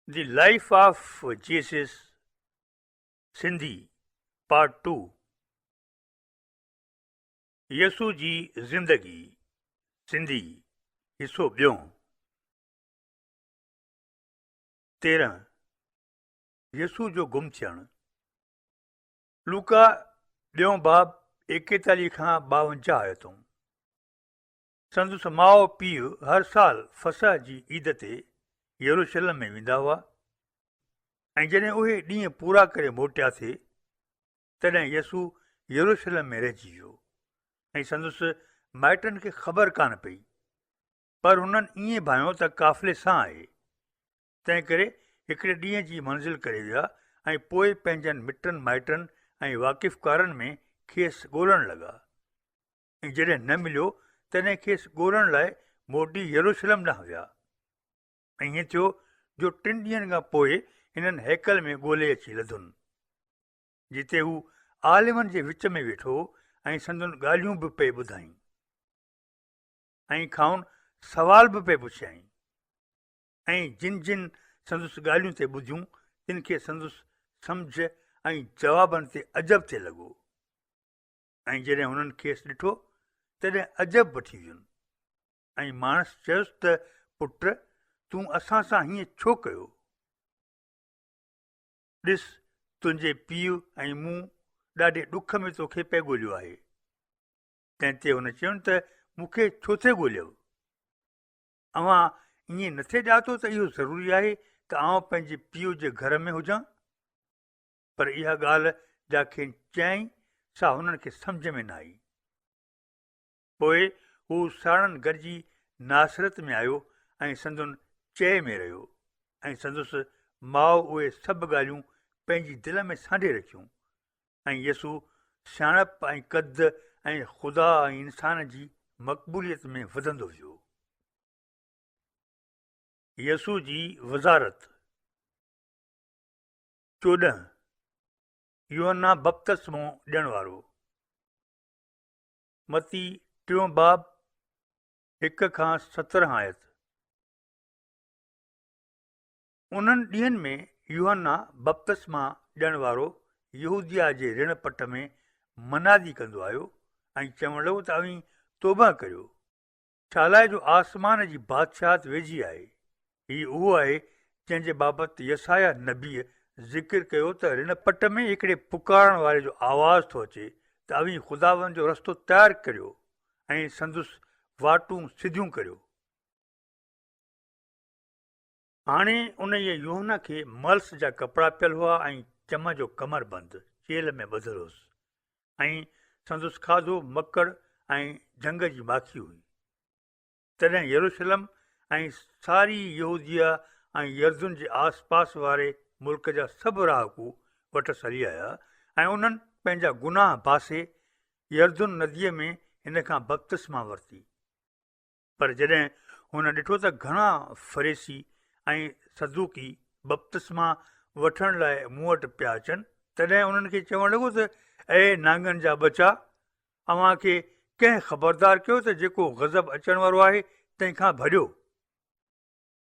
The Life of Jesus Sindhi part 2 यसू जी ज़िंदगी सिंधी हिसो ॿियों 13 यसू जो गुम थियणु लूका ॿियों बाब 41 खां 52 आयतूं। संदसि माउ पीउ हर साल फसह जी ईद ते यरूशलेम में वेंदा हुआ ऐं जॾहिं उहे ॾींहं पूरा करे मोटियासीं तॾहिं यसू यरूशलेम में रहिजी वियो ऐं संदसि माइटनि खे ख़बर कान पई, पर हुननि ईअं भायो त काफ़िले सां आहे। तंहिं करे हिकिड़े ॾींहं जी मंज़िल करे विया ऐं पोइ पंहिंजनि मिटनि माइटनि ऐं वाक़िफ़कारनि में खेसि ॻोल्हणु लॻा ऐं जॾहिं न मिलियो तॾहिं खेसि ॻोल्हण लाइ मोटी यरूशलेम ॾांहुं विया ऐं ईअं थियो जो 3 ॾींहंनि खां पोइ हिननि हैकल में ॻोल्हे अची लधुनि, जिते हू आलिमनि जे विच में वेठो ऐं संदुनि ॻाल्हियूं बि पे ॿुधाईं ऐं खाउन सवाल बि पे पुछियईं ऐं जिन जिन संदुसि ॻाल्हियूं ते ॿुधियूं तिन खे संदुसि सम्झ ऐं जवाबनि ते अजब थिए लॻो ऐं जॾहिं हुननि खेसि ॾिठो तॾहिं अजब वठी वियुनि ऐं माण्हुसि चयोसि त पुट तूं असां सां हीअं छो कयो? ॾिस तुंहिंजे पीउ ऐं मूं ॾाढे ॾुख में तोखे पे ॻोल्हियो आहे। तंहिं ते हुन चयुनि त मूंखे छो थे ॻोल्हियो? अव्हां ईअं नथे ॼातो त इहो ज़रूरी आहे त आउं पंहिंजे पीउ जे घर में हुजां? पर इहा ॻाल्हि जंहिंखे चयईं सा हुननि खे सम्झ में न आई। पोइ हू साणनि गॾिजी नासरत में आयो ऐं संदुनि चए में रहियो ऐं संदुसि माउ उहे सभु ॻाल्हियूं पंहिंजी दिलि में सांढे रखियूं ऐं यसू सियाणप ऐं क़द ऐं ख़ुदा ऐं इंसान जी मक़बूलियत में वधंदो वियो। यसू जी वज़ारत 14 यूहन्ना बपतिस्मो ॾियण वारो मती 3 बाब 1 खां 17 आयत। उन्हनि ॾींहंनि में यूहन्ना बपतिस्मा ॾियण वारो यहूदिया जे रिण पट में मनादी कंदो आयो ऐं चवणु लॻो त अव्हीं तौबा करियो, छा लाइ जो आसमान जी बादशाहत वेझी आहे। हीउ उहो आहे जंहिंजे बाबति यसाया नबीअ ज़िक्र कयो त रिण पट में हिकिड़े पुकारण वारे जो आवाज़ थो अचे त अव्हीं ख़ुदावंद जो रस्तो तयारु करियो ऐं संदुसि वाटूं सिधियूं करियो। हाणे उन यूहन्ना खे मल्स जा कपिड़ा पियल हुआ ऐं चम जो कमर बंदि चेल में ॿधलु हुउसि ऐं संदुसि खाधो मकड़ ऐं झंग जी माखी हुई। तॾहिं यरूशलेम ऐं सारी यहूदिया ऐं यर्दुन जे आस पास वारे मुल्क जा सभु राहकू वटि हली आया ऐं उन्हनि पंहिंजा गुनाह बासे यर्दुन नदीअ में हिन खां बपतिस्मा वरिती। पर जॾहिं हुन ॾिठो त घणा फरेसी ऐं सदूकी बपतिस्मा वठण लाइ मूं वटि पिया अचनि तॾहिं उन्हनि खे चवणु लॻो त ऐं नांगनि जा ॿचा, अव्हां खे कंहिं ख़बरदार कयो त जेको गज़ब अचण वारो आहे तंहिंखां भरियो।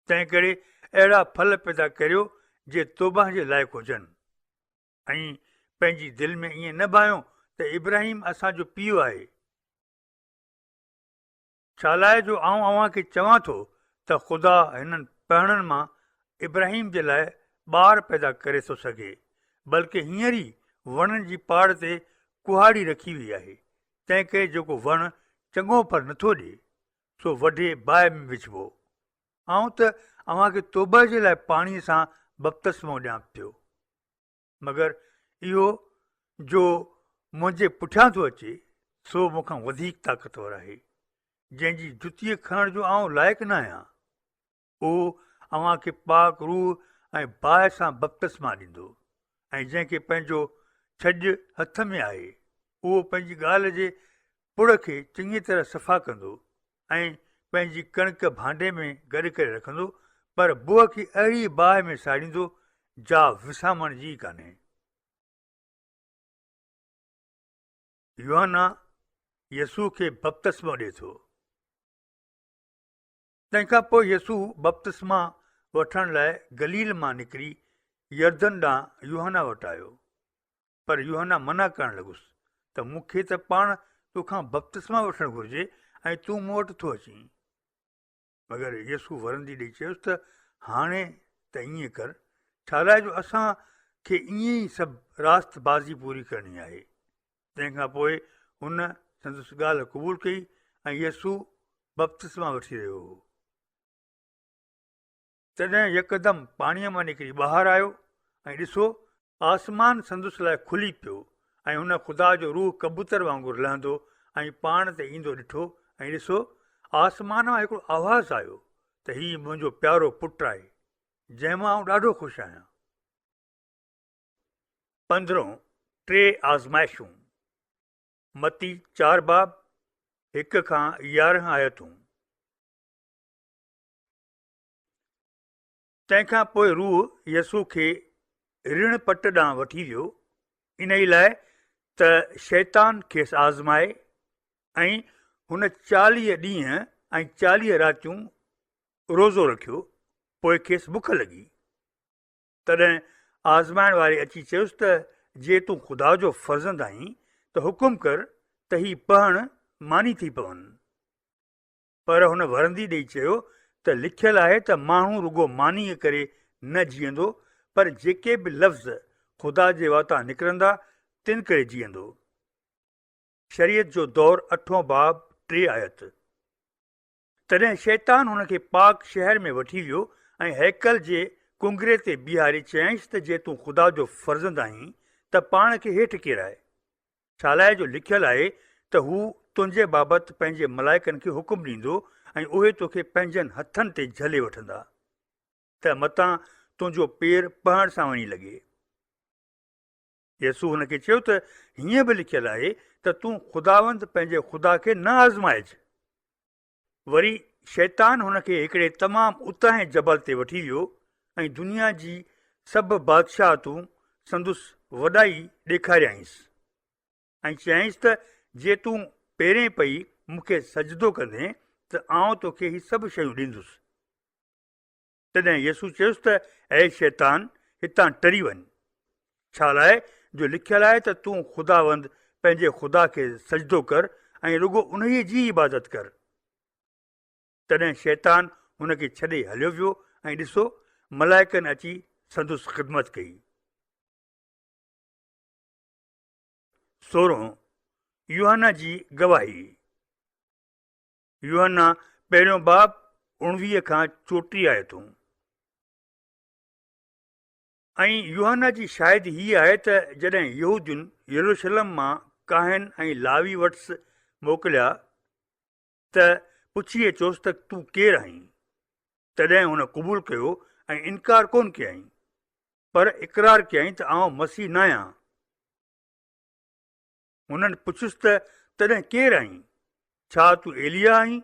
तंहिं करे अहिड़ा फल पैदा करियो जे तौबा जे लाइक़ु हुजनि ऐं पंहिंजी दिलि में ईअं न भायो त इब्राहिम असांजो पीउ आहे। छा लाइ जो आउं अव्हां खे चवां थो त ख़ुदा हिननि पहिणनि मां इब्राहिम जे लाइ ॿार पैदा करे थो सघे, बल्कि हींअर ई वणनि जी पाड़ ते कुहाड़ी रखी वई आहे। तंहिं करे जेको वणु चङो फल नथो ॾिए सो वढे बाहि में विझिबो। आउं त अव्हां खे तौबा जे लाइ पाणीअ सां बपतिस्मो ॾियां पियो, मगर इहो जो मुंहिंजे पुठियां थो अचे सो मूंखां वधीक ताक़तवर आहे, जंहिंजी जुतीअ खणण जो आउं लाइक़ु न आहियां। उहो अव्हां खे पाक रूह ऐं बाहि सां बपतिस्मा ॾींदो ऐं जंहिंखे पंहिंजो छॼु हथ में आहे उहो पंहिंजी ॻाल्हि जे पुड़ खे चङी तरह सफ़ा कंदो ऐं पंहिंजी कणिक भांडे में गॾु करे रखंदो, पर बुह खे अहिड़ी बाहि में साड़ींदो जा विसामण जी कान्हे। यूहन्ना यसू खे बपतिस्मो ॾिए थो। तंहिंखां पोइ यसू बपतिस्मा वठण लाइ गलील मां निकिरी यर्दन ॾांहुं यूहन्ना वटि आयो। पर यूहन्ना मना करणु लॻुसि त मूंखे त पाण तोखां बपतिस्मा वठणु घुरिजे ऐं तूं मूं वटि थो अचीं। मगर यसू वरंदी ॾेई चयुसि त हाणे त ईअं कर, छा लाइ जो असांखे ईअं ई सभु रास्तबाज़ी पूरी करणी आहे। तंहिंखां पोइ हुन संदसि ॻाल्हि क़बूल कई ऐं यसू बपतिस्मा वठी रहियो हो। तॾहिं यकदमि पाणीअ मां निकिरी ॿाहिरि आयो ऐं ॾिसो, आसमान संदसि लाइ खुली पियो ऐं हुन ख़ुदा जो रूह कबूतर वांगुरु लहंदो ऐं पाण ते ईंदो ॾिठो। ऐं ॾिसो, आसमान मां हिकिड़ो आवाज़ु आयो त हीउ मुंहिंजो प्यारो पुटु आहे, जंहिंमां आउं ॾाढो ख़ुशि आहियां। 15 टे आज़माइशूं। मती 4 बाब 1 खां 11 आयतूं। तंहिंखां पोइ रूह यसू खे ऋण पट ॾांहुं वठी वियो, इन ई लाइ त शैतान खेसि आज़माए। ऐं हुन 40 ॾींहं ऐं 40 रातियूं रोज़ो रखियो। पोइ खेसि बुख लॻी। तॾहिं आज़माइण वारे अची चयुसि त जे तूं ख़ुदा जो फर्ज़ंद आहीं त हुकुम कर त हीउ पढ़णु मानी थी पवनि। पर हुन वरंदी ॾेई चयो त लिखियलु आहे त माण्हू रुॻो मानीअ करे न जीअंदो, पर जेके बि लफ़्ज़ ख़ुदा जे वाता निकिरंदा तिन करे जीअंदो। शरीयत जो दौर 8 बाब 3 आयत। तॾहिं शैतान हुनखे पाक शहर में वठी वियो ऐं हैकल जे कुंगरे ते बीहारे चयईंसि त जे तूं ख़ुदा जो फर्ज़ंद आहीं त पाण खे हेठि किराए। छा लाइ जो लिखियलु आहे त हू तुंहिंजे बाबति पंहिंजे मलाइकनि खे हुकुम ॾींदो ऐं उहे तोखे पंहिंजनि हथनि ते झले वठंदा त मतां तुंहिंजो पेर पहण सां वञी लॻे। यसू हुनखे चयो त हीअं बि लिखियलु आहे त तूं ख़ुदावंद पंहिंजे ख़ुदा खे न आज़माइज। वरी शैतान हुनखे हिकिड़े तमामु उतांहे जबल ते वठी वियो ऐं दुनिया जी सभु बादशाहतूं संदुसि वॾाई ॾेखारियईंसि ऐं चयईंसि त जे तूं पहिरें पई मूंखे सजदो कंदे त आउं तोखे हीअ सभु शयूं ॾींदुसि। तॾहिं यसू चयुसि त ऐं शैतान हितां टरी वञ, छा लाइ जो लिखियलु आहे त तूं ख़ुदावंद पंहिंजे ख़ुदा खे सजदो कर ऐं रुॻो उन्हीअ जी इबादत कर। तॾहिं शैतान हुनखे छॾे हलियो वियो ऐं ॾिसो, मलाइकनि अची संदुसि ख़िदमत कई। 16 यूहन्ना जी गवाही। यूहन्ना 1 बाब 19 खां 34 आयतूं। ऐं यूहन्ना जी शायदि हीअ आहे त जॾहिं यहूदियुनि यरूशलेम मां काहिन ऐं लावी वटि मोकिलिया त पुछी अचोसि त तूं केरु आहीं। तॾहिं हुन क़बूल कयो ऐं इनकार कोन कयईं, पर इक़रार कयईं त आउं मसीह न आहियां। हुननि पुछियुसि त तॾहिं केरु आहीं, छा तूं एलिया आहीं?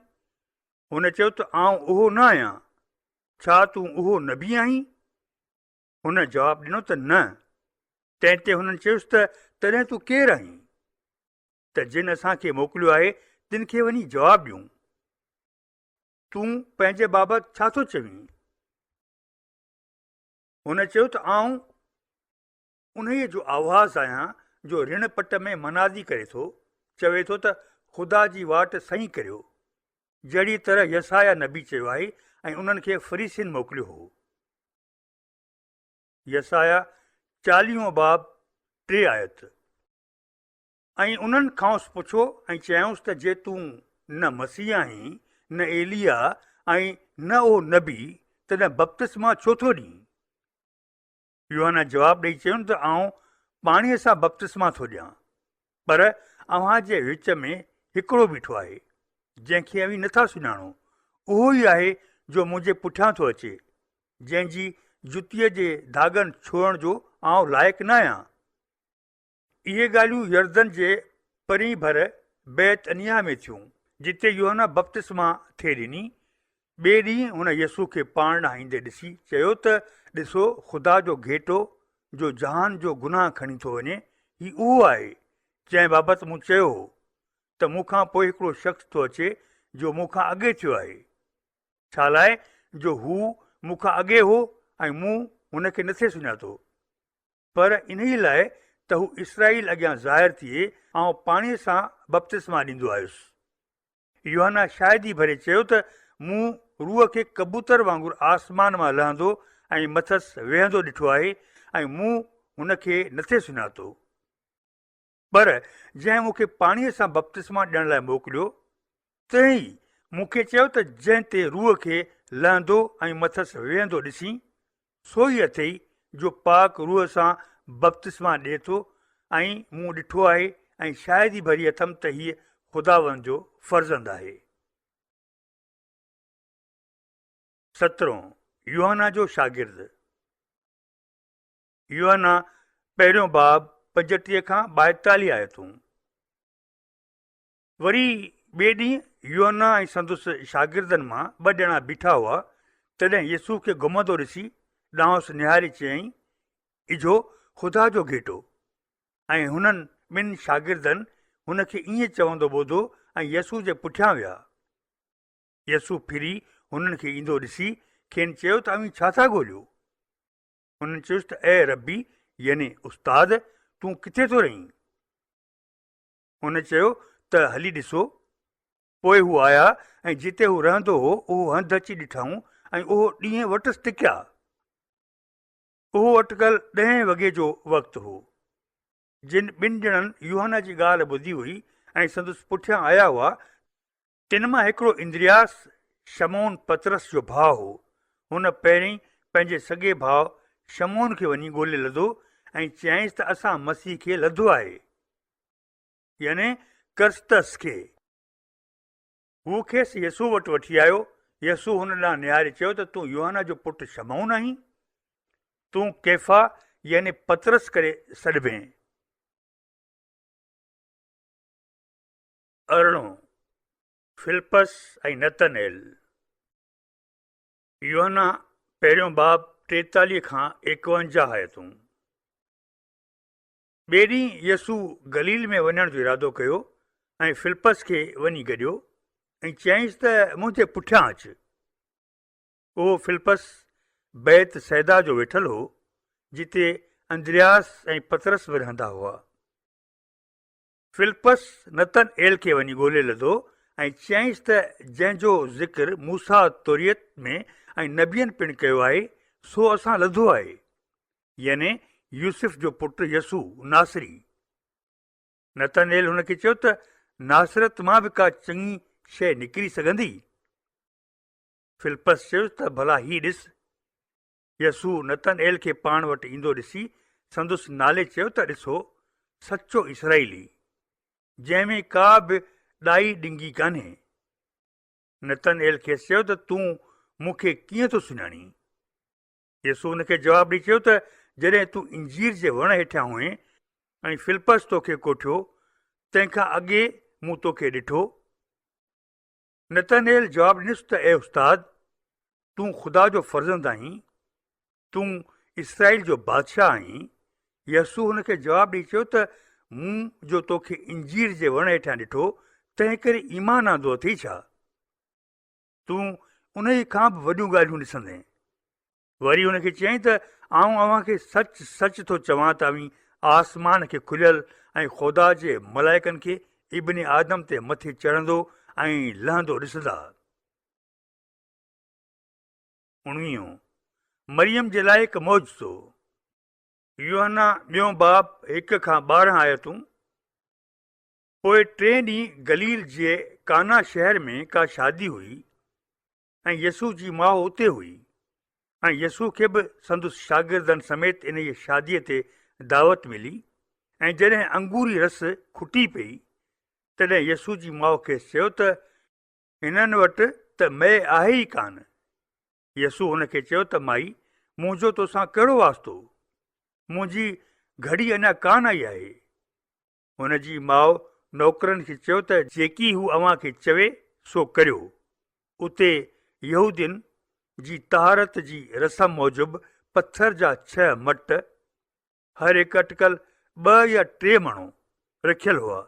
हुन चयो त आउं उहो न आहियां। छा तूं उहो नबी आहीं? हुन जवाबु ॾिनो त न। तंहिं ते हुननि चयुसि त तॾहिं तूं केरु आहीं त जिन असांखे मोकिलियो आहे तिन खे वञी जवाबु ॾियूं। तूं पंहिंजे बाबति छा थो चवीं? हुन चयो त आउं उन्हीअ जो आवाज़ आहियां जो ऋण पट में मनादी करे थो, चवे थो त ख़ुदा जी वाट सही करियो, जहिड़ी तरह यसाया नबी चयो आहे ऐं उन्हनि खे फरीसियुनि मोकिलियो हो। यसाया 40 बाब 3 आयत। ऐं उन्हनि खांसि पुछो ऐं चयऊंसि त जे तूं न मसीह आहीं, न एलिया ऐं न उहो नबी, तॾहिं बपतिस्मा छो थो ॾीं? यूहन्ना जवाबु ॾेई चयुनि त आउं पाणीअ सां बपतिस्मा थो ॾियां, पर अव्हां जे विच में हिकिड़ो बीठो आहे जंहिंखे अव्हीं नथा सुञाणो। उहो ई आहे जो मुंहिंजे पुठियां थो अचे, जंहिंजी जुतीअ जे धागनि छोड़ण जो आउं लाइक़ु न आहियां। इहे ॻाल्हियूं यर्दन जे परीं भर बैत अनिया में थियूं, जिते यूहन्ना बपतिस्मा थिए ॾिनी। ॿिए ॾींहुं हुन यसू खे पाण ॾांहुं ईंदे ॾिसी चयो त ॾिसो, ख़ुदा जो घेटो जो जहान जो गुनाह खणी थो वञे। हीउ उहो आहे जंहिं बाबति मूं चयो हो त मूंखां पोइ हिकिड़ो शख़्स थो अचे जो मूंखां अॻे थियो आहे, छा लाइ जो हू मूंखां अॻे हो ऐं मूं हुनखे नथे सुञातो, पर इन ई लाइ त हू इसराईल अॻियां ज़ाहिर थिए ऐं पाणीअ सां बपतिस्मा ॾींदो आयुसि। यूहन्ना शायदि ई भरे चयो त मूं रूह खे कबूतर वांगुरु आसमान मां लहंदो ऐं मथसि वेहंदो ॾिठो आहे ऐं मूं हुनखे नथे सुञातो। पर जंहिं मूंखे पाणीअ सां बपतिस्मा ॾियण लाइ मोकिलियो, तंहिं मूंखे चयो त जंहिं ते रूह खे लहंदो ऐं मथसि वेहंदो ॾिसी, सो ई अथई जो पाक रूह सां बपतिस्मा ॾिए थो ऐं मूं ॾिठो आहे ऐं शायदि ई भरी अथमि त हीअ ख़ुदावंद जो फर्ज़ंद आहे। 17 यूहन्ना जो शागिर्द। यूहन्ना पहिरियों बाब 35 खां 42 आयतूं। वरी ॿिए ॾींहुं यूहन्ना ऐं संदुसि शागिर्दनि मां 2 ॼणा बीठा हुआ। तॾहिं यसू खे घुमंदो ॾिसी ॾांहुंसि निहारे चयईं, इजो ख़ुदा जो घेटो। ऐं हुननि 2 शागिर्दनि हुनखे ईअं चवंदो ॿुधो ऐं यसू जे पुठियां विया। यसू फिरी हुननि खे ईंदो ॾिसी खेनि चयो त अव्हीं छा था ॻोल्हियो? हुननि चयुसि त ऐ रब्बी, यानी उस्ताद, तूं किथे थो रहीं? हुन चयो त हली ॾिसो। पोइ हू आया ऐं जिते हू रहंदो हो उहो हंधि अची ॾिठऊं ऐं उहो ॾींहं वटसि टिकिया। उहो अटकल 10 वॻे जो वक़्तु हो। जिन 2 ॼणनि यूहन्ना जी ॻाल्हि ॿुधी हुई ऐं संदुसि पुठियां आया हुआ, तिन मां हिकिड़ो इंद्रियास शमौन पतरस जो भाउ हो। हुन पहिरीं पंहिंजे सॻे भाउ शमौन खे वञी ॻोल्हे लधो ऐं चयईंसि त असां मसीह खे लधो आहे, याने करस्तस खे। हू खेसि यसू वटि वठी आयो। यसू हुन ॾांहुं निहारे चयो त तूं यूहन्ना जो पुटु शमौन आहीं? तूं कैफ़ा यानी पतरस करे सॾिबें। 18 फिलिपस ऐं नतनएल। यूहन्ना पहिरियों बाब 43 खां 51 आयतूं। ॿिए ॾींहुं यसू गलील में वञण जो इरादो कयो ऐं फिलिपस खे वञी गॾियो ऐं चयईंसि त मुंहिंजे पुठियां अचु। उहो फिलिपस बैत सैदा जो वेठल हो, जिते अंद्रियास ऐं पतरस बि रहंदा हुआ। फिलिपस नतनएल खे वञी ॻोल्हे लधो ऐं चयईंसि त जंहिंजो ज़िक्र मूसा तौरीयत में ऐं नबियनि पिणु कयो आहे, सो असां लधो आहे, याने यूसुफ जो पुटु यसू नासरी। नतनएल हुनखे चयो त नासरत मां बि का चङी शइ निकिरी सघंदी? फिलिपस चयुसि त भला ही ॾिस। यसू नतनएल खे पाण वटि ईंदो ॾिसी संदुसि नाले चयो त ॾिसो, सचो इसराईली, जंहिंमें का बि ॾाई ॾिंगी कान्हे। नतनएल खेसि चयो त तूं मूंखे कीअं थो सुञाणी? यसू हुनखे जवाबु ॾेई चयो त जॾहिं तूं इंजीर जे वण हेठां हुएं ऐं फिलिपस तोखे कोठियो, तंहिंखां अॻे मूं तोखे ॾिठो। नतनएल जवाबु ॾिनुसि त ए उस्ताद, तूं ख़ुदा जो फर्ज़ंद आहीं, तूं इसराईल जो बादशाह आहीं। यसू हुनखे जवाबु ॾेई चयो त मूं जो तोखे इंजीर जे वण हेठां ॾिठो, तंहिं करे ईमान आंदो अथई छा? तूं उन ई खां बि वॾियूं ॻाल्हियूं ॾिसंदे। वरी हुनखे चयईं त आउं अव्हांखे सच सच थो चवां त अव्हीं आसमान खे खुलियल ऐं ख़ुदा जे मलाइकनि खे इब्न आदम ते मथे चढ़ंदो ऐं लहंदो ॾिसंदा। 19 मरियम जे लाइ हिकु मौजज़ो। यूहन्ना ॿियों बाब 1 खां 12 आयतूं। पोइ 3 ॾींहं गलील जे काना शहर में का शादी हुई ऐं यसू जी माउ उते हुई ऐं यसू खे बि संदुसि शागिर्दनि समेत इन जी शादीअ ते दावत मिली। ऐं जॾहिं अंगूरी रस खुटी पई, तॾहिं यसू जी माउ खेसि चयो त हिननि वटि त मै आहे ई कान। यसू हुनखे चयो त माई, मुंहिंजो तोसां कहिड़ो वास्तो? मुंहिंजी घड़ी अञा कान आई आहे। हुन जी माउ नौकरनि खे चयो त जेकी हू अव्हांखे चवे सो करियो। उते यहूदियुनि जी तहारत जी रसम मूजिबि पथर जा 6 मट, हर हिकु अटकल 2 या 3 माण्हू रखियल हुआ।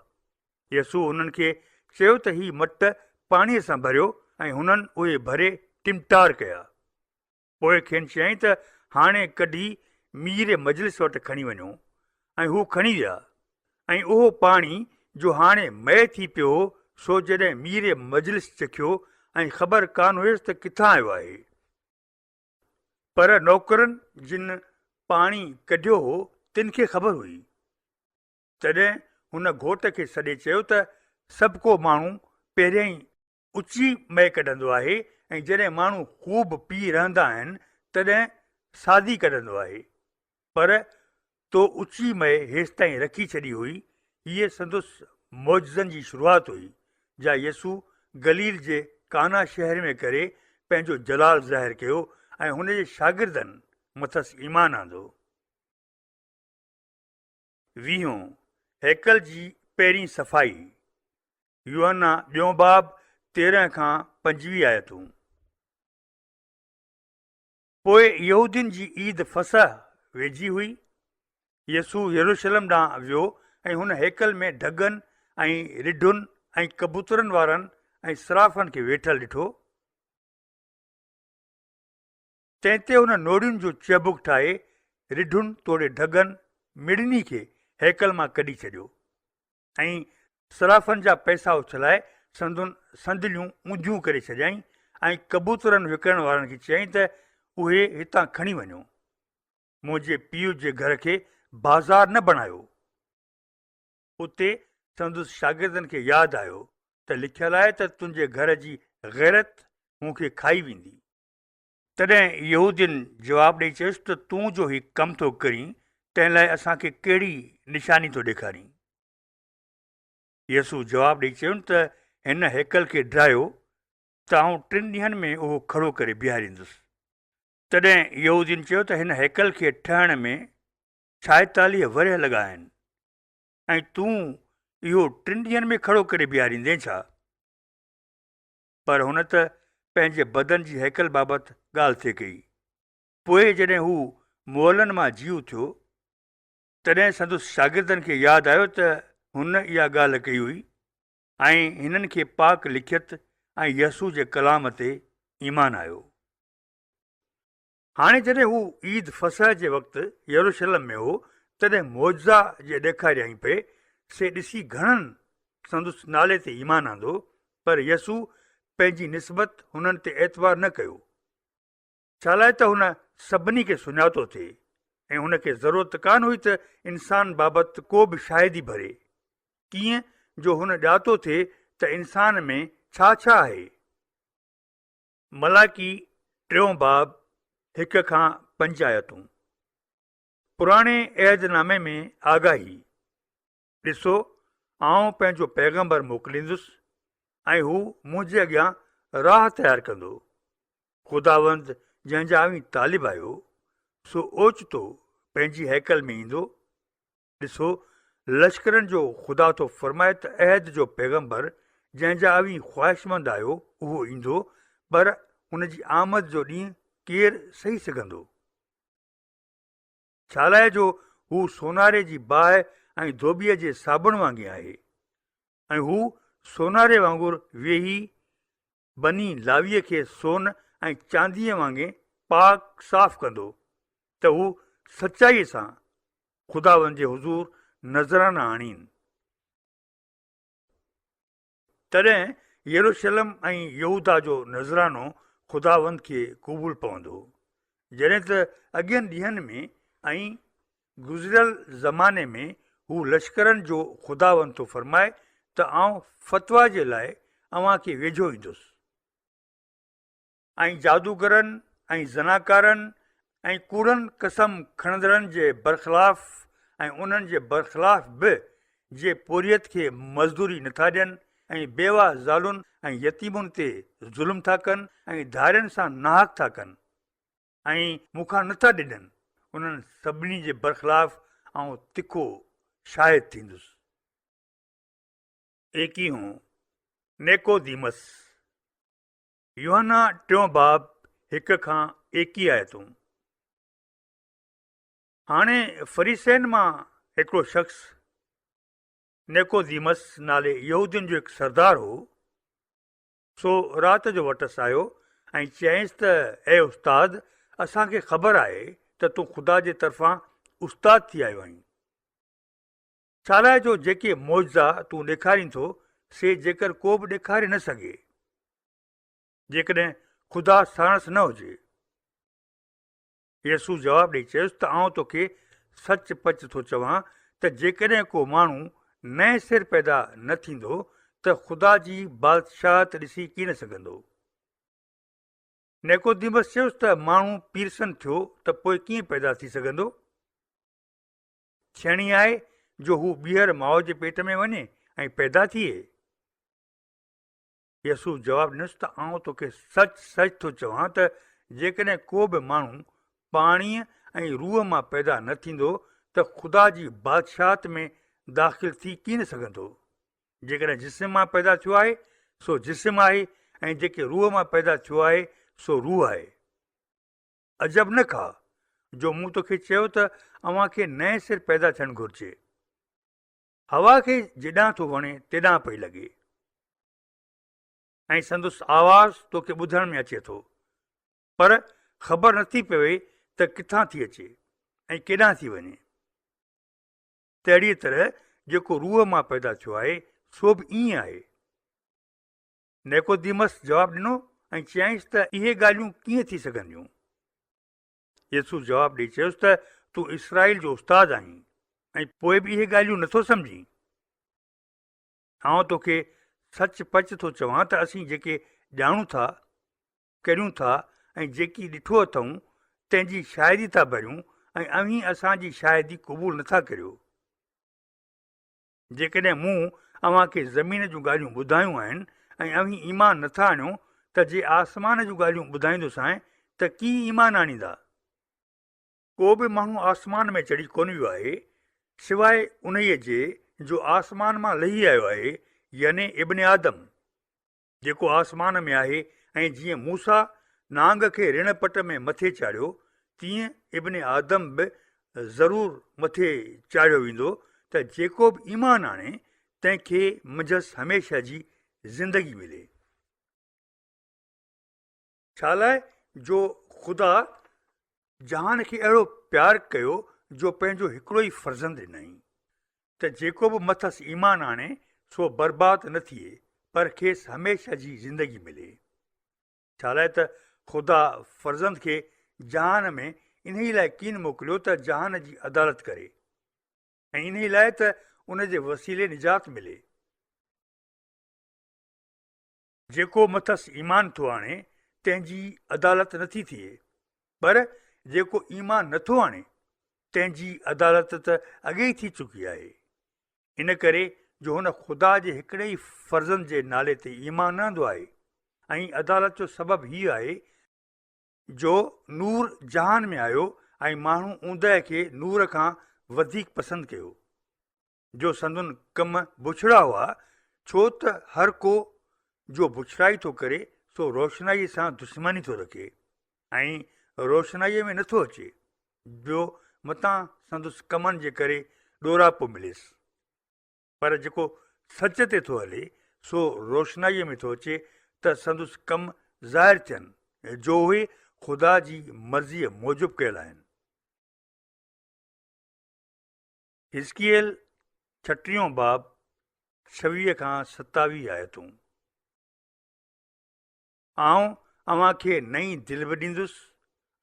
यसू हुननि खे चयो त ही मट पाणीअ सां भरियो ऐं हुननि उहे भरे टिमटार कया। पोइ खेनि चयईं त हाणे कढी मीर मजलिस वटि खणी वञो। ऐं हू खणी विया। ऐं उहो पाणी जो हाणे मए थी पियो, सो जॾहिं मीर मजलिस चखियो ऐं ख़बर कान हुयसि त किथां आयो आहे। पर नौकरनि जिन पाणी कढियो हो तिन खे ख़बर हुई। तॾहिं हुन घोट खे सॾे चयो त सभु को माण्हू पहिरियां ई उची मए कढंदो आहे, ऐं जॾहिं माण्हू ख़ूब पी रहंदा आहिनि तॾहिं सादी कढंदो आहे। पर तो उची मए हेसि ताईं रखी छॾी हुई। हीअ संदुसि मौजज़नि जी शुरूआति हुई, जा यसू गलील जे काना शहर में करे पंहिंजो जलाल ज़ाहिर कयो ऐं हुन जे शागिर्दनि मथसि ईमान आंदो। 20 हैकल जी पहिरीं सफ़ाई। यूहन्ना ॿियों बाब 13 खां 25 आयतूं। पोइ यहूदियुनि जी ईद फसह वेझी हुई। यसू यरूशलेम ॾांहुं वियो ऐं हुन हैकल में ढगनि ऐं रिढुनि ऐं कबूतरनि वारनि ऐं सराफ़नि खे वेठल ॾिठो। तंहिं ते हुन नोड़ियुनि जो चेबुक ठाहे रिढुनि तोड़े ढगनि मिड़नी खे हैकल मां कढी छॾियो ऐं सराफ़नि जा पैसा उछलाए संदुनि संदलियूं ऊंधियूं करे छॾियईं ऐं कबूतरनि विकिणण वारनि खे चयईं त उहे हितां खणी वञो। मुंहिंजे पीउ जे घर खे बाज़ार न बणायो। उते संदुसि शागिर्दनि खे यादि आयो त लिखियलु आहे त तुंहिंजे घर जी गैरत मूंखे खाई वेंदी। तॾहिं यहूदियुनि जवाबु ॾेई चयुसि त तूं जो ही कमु थो करीं, तंहिं लाइ असांखे कहिड़ी निशानी थो ॾेखारीं। यसू जवाबु ॾेई चयुनि त हिन हैकल खे ड्रायो त आउं 3 ॾींहंनि में उहो खड़ो करे बीहारींदुसि। तॾहिं यहूदियुनि चयो त हिन हैकल खे ठहण में 46 वरह लॻा आहिनि ऐं तूं इहो 3 ॾींहंनि में खड़ो करे बीहारींदे छा? पर हुन त पंहिंजे बदन जी हैकल बाबति ॻाल्हि थिए कई। पोइ जॾहिं हू मुअलनि मां जी उथियो तॾहिं संदुसि शागिर्दनि खे यादि आयो त हुन इहा ॻाल्हि कई हुई ऐं हिननि खे पाक लिखियत ऐं यसू जे कलाम ते ईमान आयो। हाणे जॾहिं हू ईद फसह जे वक़्तु यरूशलेम में हो तॾहिं मौजा जे ॾेखारियईं पिए से ॾिसी घणनि संदुसि नाले ते ईमान आंदो। पर यसू पंहिंजी निस्बत हुननि ते एतवार न कयो, छा लाइ त हुन सभिनी खे सुञातो थिए ऐं हुनखे ज़रूरत कान हुई त इंसान बाबति को बि शाहिदी भरे। कीअं जो हुन ॼातो थिए त इंसान में छा छा आहे। मलाकी 3 बाब 1 खां 5 आयतूं। पुराणे अहदनामे में आगाही। ॾिसो, आउं पंहिंजो पैगंबर मोकिलींदुसि ऐं हू मुंहिंजे अॻियां राह तयारु कंदो। ख़ुदावंद जंहिंजा आवीं तालिब आहियो सो ओचितो पंहिंजी हैकल में ईंदो। ॾिसो, लश्करनि जो ख़ुदा थो फरमाए त अहद जो पैगंबर जंहिंजा आवीं ख़्वाहिशमंद आहियो उहो ईंदो, पर हुन जी आमद जो ॾींहुं केरु सही सघंदो? छा लाइ जो हू सोनारे जी बाहि ऐं धोबीअ जे साबुण वांगुरु आहे ऐं हू सोनारे वांगुरु वेही बनी लावीअ खे सोन ऐं चांदीअ वांगुरु पाक साफ़ कंदो त हू सचाईअ सां ख़ुदावंद जे हुज़ूर नज़राना आणीनि। तॾहिं यरूशलेम ऐं यहूदा जो नज़रानो ख़ुदावंद खे क़बूल पवंदो। जॾहिं त अॻियनि ॾींहंनि में ऐं गुज़िरियल ज़माने में हू लश्करनि जो ख़ुदावंद थो फरमाए त आउं फ़तवा जे लाइ अव्हां खे वेझो ईंदुसि ऐं जादूगरनि ऐं ज़नाकारनि ऐं कूड़नि क़सम खणंदड़नि जे बरख़िलाफ़ ऐं उन्हनि जे बरख़िलाफ़ बि जे पोरियत खे मज़दूरी नथा ॾियनि ऐं बेवा ज़ालुनि ऐं यतीमुनि ते ज़ुल्म था कनि ऐं धारियुनि सां नाहक था कनि ऐं मूंखां नथा ॾिजनि। उन्हनि सभिनी जे बरख़िलाफ़ आउं तिखो शाहिद थींदुसि। 21 नेकोदीमस। यूहन्ना 3 बाब 1 खां 21 आयतूं। हाणे फरीसैन मां हिकिड़ो शख़्स नेकोदीमस नाले यहूदियुनि जो हिकु सरदार हो, सो राति जो वटसि आयो ऐं चयईंसि त ऐं उस्ताद, असांखे ख़बर आहे त तूं ख़ुदा जे तरफ़ां उस्ताद थी आयो आहीं। छा लाइ जो जेके मौजा तूं ॾेखारींदो से जेकर को बि ॾेखारे न सघे, जेकॾहिं ख़ुदा साणस न हुजे। यसू जवाबु ॾेई चयुसि त आउं तोखे सच पच थो चवां त जेकॾहिं को माण्हू नए सिर पैदा न थींदो त ख़ुदा जी बादशाहत ॾिसी कीन सघंदो। निकोदेमस चयुसि त माण्हू पीरसन थियो त पोइ कीअं पैदा थी सघंदो? थियणी आहे जो हू ॿीहर माउ जे पेट में वञे ऐं पैदा थिए। यसू जवाबु ॾिनुसि त आउं तोखे सच सच थो चवां त जेकॾहिं को बि माण्हू पाणीअ ऐं रूह मां पैदा न थींदो त ख़ुदा जी बादशाहत में दाख़िल थी कीन सघंदो। जेकॾहिं जिस्म मां पैदा थियो आहे सो जिस्म आहे, ऐं जेके रूह मां पैदा थियो आहे सो रूह आहे। अजब न खा जो मूं तोखे चयो त अव्हां खे नए सिर पैदा थियणु घुरिजे। हवा खे जेॾां थो वणे तेॾां पई लॻे ऐं संदुसि आवाज़ तोखे ॿुधण में अचे थो, पर ख़बर नथी पवे त किथां थी अचे ऐं केॾां थी वञे। तहिड़ीअ तरह जेको रूह मां पैदा थियो आहे सो बि ईअं आहे। निकोदेमस जवाबु ॾिनो ऐं चयाईंसि त इहे ॻाल्हियूं कीअं थी सघंदियूं? यसू जवाबु ॾेई चयुसि त तूं इसराईल जो उस्ताद आहीं ऐं पोइ बि इहे ॻाल्हियूं नथो सम्झी? आउं तोखे सच पच थो चवां त असीं जेके ॼाणूं था, करियूं था ऐं जेकी ॾिठो अथऊं तंहिंजी शायदी था भरियूं ऐं अव्हीं असांजी शायदी क़बूल नथा करियो। जेकॾहिं मूं अव्हांखे ज़मीन जूं ॻाल्हियूं ॿुधायूं आहिनि ऐं अव्हीं ईमान नथा आणियो त जे आसमान जूं ॻाल्हियूं ॿुधाईंदोसांइ त कीअं ईमान आणींदा? को बि माण्हू आसमान में चढ़ी कोन वियो आहे सवाइ उन्हीअ जे जो आसमान मां लही आयो आहे, यानी इब्न आदम जेको आसमान में आहे। ऐं जीअं मूसा नांग खे रिण पट में मथे चाढ़ियो, तीअं इब्न आदम बि ज़रूरु मथे चाढ़ियो वेंदो त जेको बि ईमान आणे तंहिंखे मुंझसि हमेशह जी ज़िंदगी मिले। छा लाइ जो ख़ुदा जहान खे अहिड़ो प्यारु कयो जो पंहिंजो हिकिड़ो ई फर्ज़ंद ॾिनई त जेको बि मथसि ईमान आणे सो बर्बाद न थिए पर खेसि हमेशह जी ज़िंदगी मिले। छा लाइ त ख़ुदा फर्ज़ंद खे जहान में इन लाइ कीन मोकिलियो त जहान जी अदालत करे, ऐं इन लाइ त उन जे वसीले निजात मिले। जेको मथसि ईमान थो आणे तंहिंजी अदालत नथी थिए, पर जेको ईमान नथो आणे तंहिंजी अदालत त अॻे ई थी चुकी आहे। इन करे जो हुन ख़ुदा जे हिकिड़े ई फर्ज़ंद जे नाले ते ईमान न आंदो आहे। ऐं अदालत जो सबबु हीउ आहे जो नूर जहान में आयो ऐं माण्हू ऊंदहि खे नूर खां वधीक पसंदि कयो, जो संदुनि कम बुछड़ा हुआ, छो त हर को जो बुछड़ाई थो करे सो रोशनाईअ सां दुश्मनी थो रखे ऐं रोशनाईअ में नथो अचे, ॿियो मतां संदुसि कमनि जे करे ॾोरापो मिलेसि। पर जेको सच ते थो हले सो रोशनाईअ में थो अचे त संदुसि कम ज़ाहिर थियनि जो उहे ख़ुदा जी मर्ज़ीअ मूजिबि कयल आहिनि। हिस्कीएल 36 बाब 26 खां 27 आयतूं। आउं अव्हांखे नई दिलि बि ॾींदुसि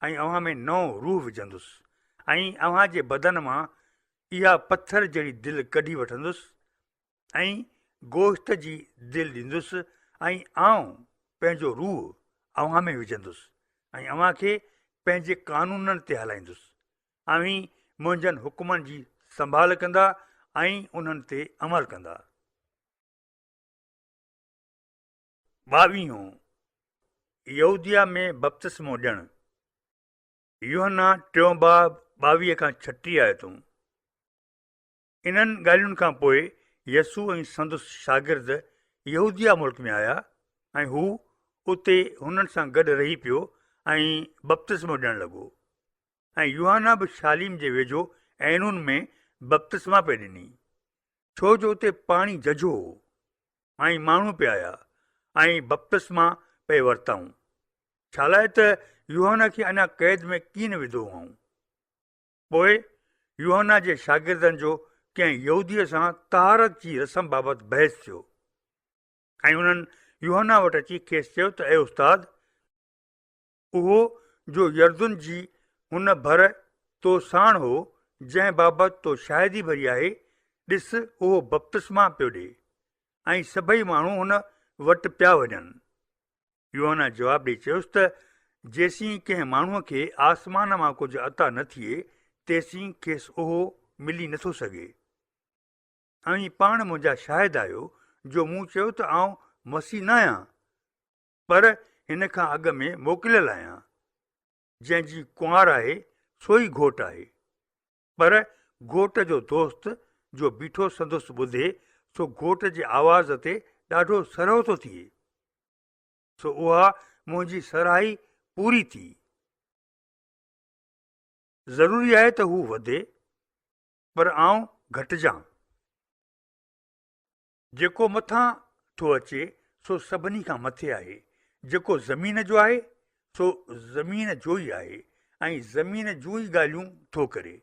ऐं अव्हां में नओं रूह विझंदुसि ऐं अव्हां जे बदन मां इहा पथर जहिड़ी दिलि कढी वठंदुसि ऐं गोश्त जी दिलि ॾींदुसि ऐं आउं पंहिंजो रूह अव्हां में विझंदुसि ऐं अव्हांखे पंहिंजे कानूननि ते हलाईंदुसि। अव्हीं मुंहिंजनि हुकुमनि जी संभाल कंदा ऐं उन्हनि ते अमल कंदा। 22 यहूदिया में बपतिस्मो ॾियणु। यूहन्ना 3 बाब 22 खां 36 आयतूं। इन्हनि ॻाल्हियुनि खां पोइ यसू ऐं संदुसि शागिर्द यहूदिया मुल्क में आया ऐं हू उते हुननि सां गॾु रही पियो ऐं बपतिस्मो ॾियणु लॻो। ऐं यूहन्ना बि शालीम जे वेझो ऐनून में बपतिस्मा पे ॾिनी, छो जो उते पाणी झझो हो ऐं माण्हू पिया आया ऐं बपतिस्मा पे वरिताऊं। छा लाइ त यूहन्ना खे अञा क़ैद में कीअं विधो हुअऊं। पोइ यूहन्ना जे शागिर्दनि जो कंहिं यहूदीअ सां तहारत जी रस्म बाबति बहस थियो ऐं उन्हनि यूहन्ना वटि अची खेसि चयो त ए उस्ताद, उहो जो यर्दुन जी हुन भर तो साण हो जंहिं बाबति तो शाहिदी भरी आहे, ॾिस उहो बपतिस्मा पियो ॾिए ऐं सभई माण्हू हुन वटि पिया वञनि। यूहन्ना जवाबु ॾेई चयुसि त जेसीं कंहिं माण्हूअ खे आसमान मां कुझु अता न थिए तेसीं खेसि उहो मिली नथो सघे। ऐं पाण मुंहिंजा शाहिद आहियो जो मूं चयो त आउं मसीह न आहियां, पर हिन खां अॻु में मोकिलियल आहियां, जंहिंजी कुंवार आहे सो ई घोटु आहे। पर घोट जो दोस्त जो बीठो संदुसि ॿुधे सो घोट जे आवाज़ ते ॾाढो सरह थो थिए, सो उहा मुंहिंजी सराही पूरी थी। ज़रूरी आहे त हू वधे पर आउं घटिजां। जेको मथां थो अचे सो सभिनी खां मथे आहे, जेको ज़मीन जो आहे सो ज़मीन जो ई आहे ऐं ज़मीन जूं ई ॻाल्हियूं थो करे।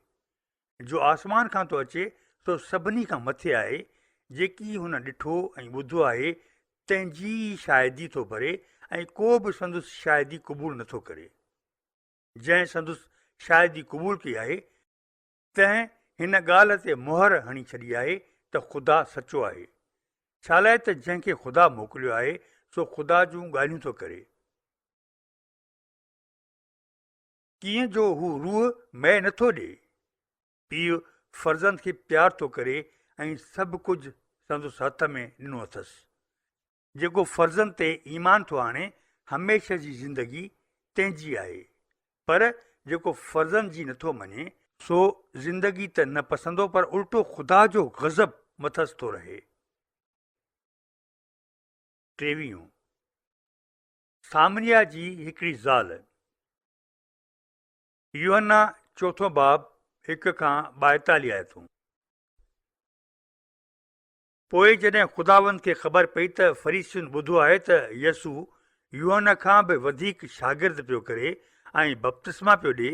जो आसमान खां थो अचे सो सभिनी खां मथे आहे, जेकी हुन ॾिठो ऐं ॿुधो आहे तंहिंजी शाहिदी थो भरे ऐं को बि संदुसि शाहिदी क़बूल नथो करे। जंहिं संदुसि शाहिदी क़बूल कई आहे तंहिं हिन ॻाल्हि ते मुहर हणी छॾी आहे त ख़ुदा सचो आहे। छा लाइ त जंहिंखे ख़ुदा मोकिलियो आहे सो ख़ुदा जूं ॻाल्हियूं थो करे। कीअं जो हू रूह मए नथो ॾिए, पीउ फर्ज़ंद खे प्यार थो करे ऐं सभु कुझु संदुसि हथ में ॾिनो अथसि। जेको फर्ज़ंद ते ईमान थो आणे हमेशह जी ज़िंदगी तंहिंजी आहे, पर जेको फर्ज़ंद जी नथो मञे सो ज़िंदगी त न पसंदो पर उल्टो ख़ुदा जो गज़ब मथसि थो रहे। 23 सामरिया जी हिकिड़ी ज़ाल। यूहन्ना 4 बाब 1 खां 42 आयतूं। पोइ जॾहिं ख़ुदावंद खे ख़बर पई त फरीसियुनि ॿुधो आहे त यसू यूहन्ना खां बि वधीक शागिर्द पियो करे ऐं बपतिस्मा पियो ॾिए,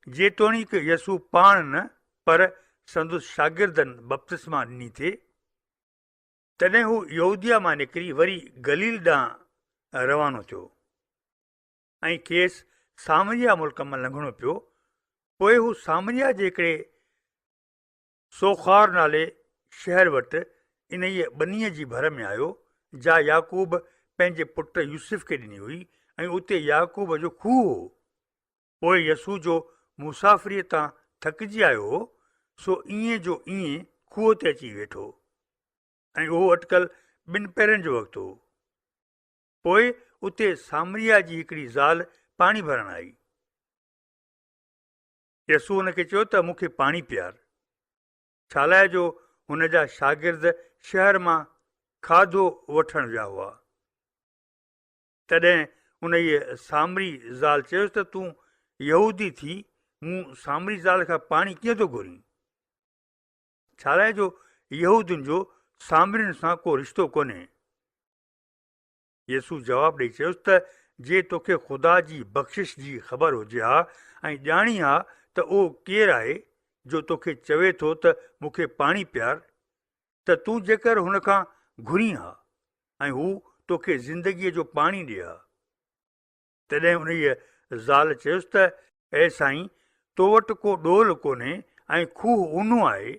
जेतोणीकि यसू पाण न पर संदुसि शागिर्दनि बपतिस्मा ॾिनी थिए, तॾहिं हू यहूदिया मां निकिरी वरी गलील ॾांहुं रवानो थियो ऐं खेसि सामरिया मुल्क मां लंघणो पियो। पोइ हू सामरिया जे हिकिड़े सोखार नाले शहर वटि इन ॿनीअ जी भर में आयो जा याकूब पंहिंजे पुट यूसुफ खे ॾिनी हुई ऐं उते याकूब जो खूह हो। पोइ यसू जो मुसाफ़िरीअ तां थकिजी आयो हो, सो ईअं जो ईअं खूह ते अची वेठो ऐं उहो अटकल 2 पेरनि जो वक़्तु हो। पोइ उते सामरिया जी हिकिड़ी ज़ाल पाणी भरण आई। यसू हुनखे चयो त मूंखे पाणी पीआर। छा लाइ जो हुन जा शागिर्द शहर मां खाधो वठण विया हुआ। तॾहिं उन सामरी ज़ाल चयोसि त तूं यहूदी थी मूं सामरी ज़ाल खां पाणी कीअं थो घुरीं? छा लाइ जो यहूदियुनि जो सामरियुनि सां को रिश्तो कोन्हे। यसू जवाबु ॾेई चयोसि त जे तोखे ख़ुदा जी बख़्शिश जी ख़बर हुजे हा ऐं ॼाणी हा त उहो केरु आहे जो तोखे चवे थो त मूंखे पाणी पीआर, त तूं जेकर हुन खां घुरीं हा ऐं हू तोखे ज़िंदगीअ जो पाणी ॾिए हा। तॾहिं उन ज़ाल चयुसि त ऐं साईं, तो वटि को ॾोल कोन्हे ऐं खूह ऊनो आहे,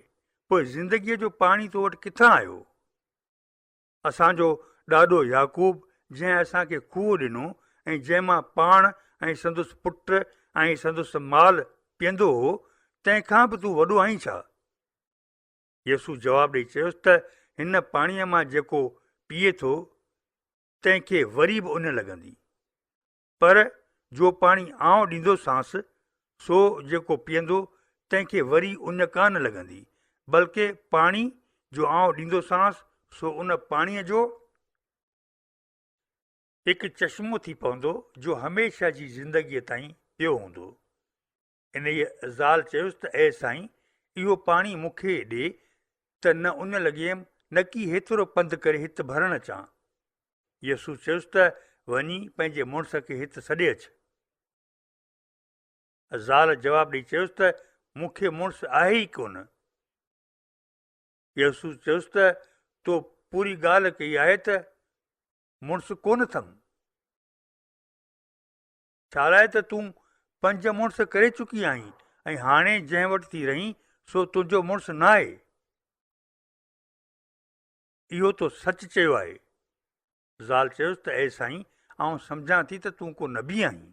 पोइ ज़िंदगीअ जो पाणी तो वटि किथां आयो? असांजो ॾाॾो याकूब जंहिं असांखे खूह ॾिनो ऐं जंहिंमां पाण ऐं संदुसि पुट ऐं संदुसि माल पीअंदो हो, तंहिंखां बि तूं वॾो आहीं छा? यसू जवाबु ॾेई चयोसि त हिन पाणीअ मां जेको पीए थो तंहिंखे वरी बि उन लॻंदी, पर जो पाणी आउं ॾींदोसांसि सो जेको पीअंदो तंहिंखे वरी उन कान लॻंदी, बल्कि पाणी जो आउं ॾींदोसांसि सो उन पाणीअ जो हिकु चश्मो थी पवंदो जो हमेशह जी ज़िंदगीअ ताईं पियो हूंदो। इन ज़ाल चयुसि त ऐं साईं, इहो पाणी मूंखे ॾे त न उन लॻियमि न की हेतिरो पंधु करे हिते भरणु अचां। यसू चयुसि त वञी पंहिंजे मुड़ुस खे हिते सॾे अचु। ज़ाल जवाबु ॾेई चयोसि त मूंखे मुड़ुसु आहे ई कोन। यसू चयोसि त तो पूरी ॻाल्हि कई आहे त मुड़ुसु कोन अथमि। छा लाइ त तूं 5 मुड़ुस करे चुकी आहीं ऐं हाणे जंहिं वटि थी रहीं सो तुंहिंजो मुड़ुसु न आहे। इहो तो सच चयो आहे। ज़ाल चयोसि त ऐं साईं, आउं सम्झां थी त तूं को नबी आहीं।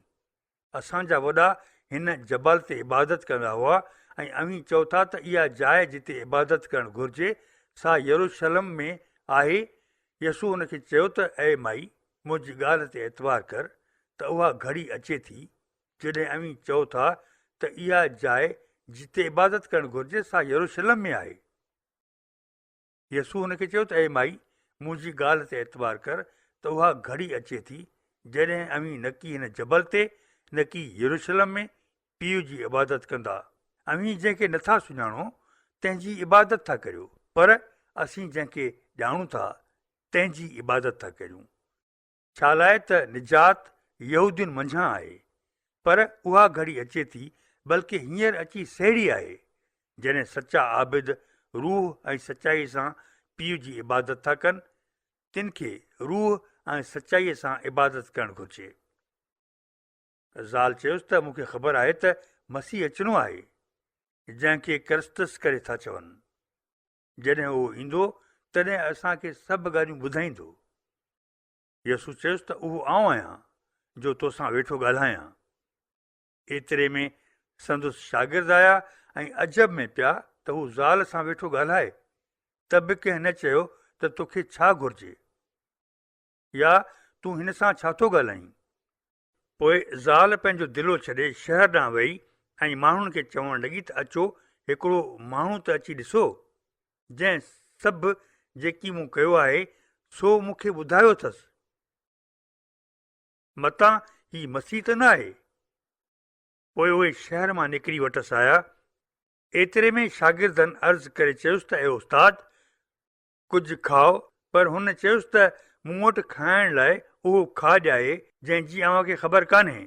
असांजा वॾा हिन जबल ते इबादत कंदा हुआ ऐं अव्हीं चओ था त इहा जाइ जिते इबादत करणु घुरिजे सा यरूशलम में आहे। यसू हुनखे चयो त ऐं माई, मुंहिंजी ॻाल्हि ते एतवार कर त उहा घड़ी अचे थी जॾहिं अव्हीं चओ था त इहा जाइ जिते इबादत करणु घुरिजे सा यरूशलम में आहे। यसू हुनखे चयो त ऐं माई, मुंहिंजी ॻाल्हि ते एतवार कर त उहा घड़ी अचे थी जॾहिं अव्हीं न की हिन जबल ते न की यरूशलम में पीउ जी इबादत कंदा। अव्हीं जंहिंखे नथा सुञाणो तंहिंजी इबादत था करियो, पर असीं जंहिंखे ॼाणूं था तंहिंजी इबादत था करियूं। छा लाइ त निजात यहूदियुनि मंझां आहे, पर उहा घड़ी अचे थी, बल्कि हींअर अची सहिड़ी आहे जॾहिं सचा आबिद रूह ऐं सचाईअ सां पीउ जी इबादत था कनि। तिन खे रूह ऐं सचाईअ सां इबादत करणु घुरिजे। ज़ाल चयोसि त मूंखे ख़बर आहे त मसीह अचिणो आहे, जंहिंखे क्रिस्तस करे था चवनि। जॾहिं उहो ईंदो तॾहिं असांखे सभु ॻाल्हियूं ॿुधाईंदो। यसू चयोसि त उहो आउं आहियां जो तोसां वेठो ॻाल्हायां। एतिरे में संदुसि शागिर्द आया ऐं अजब में पिया त हू ज़ाल सां वेठो ॻाल्हाए। त बि कंहिं न चयो त तोखे छा घुरिजे या तूं हिन सां छा थो ॻाल्हाईं। पोइ ज़ाल पंहिंजो दिलो छॾे शहर ॾांहुं वई ऐं माण्हुनि खे चवणु लॻी त अचो, हिकिड़ो माण्हू त अची ॾिसो, जंहिं सभु जेकी मूं कयो आहे सो मूंखे ॿुधायो अथसि। मतां ही मसीह त न आहे। पोइ उहे शहर मां निकिरी वटसि आया। एतिरे में शागिर्दनि अर्ज़ु करे चयुसि त ऐं उस्ताद, कुझु खाओ। पर हुन चयुसि त मूं वटि खाइण लाइ उहो खाॼ आहे जंहिंजी अव्हांखे ख़बर कान्हे।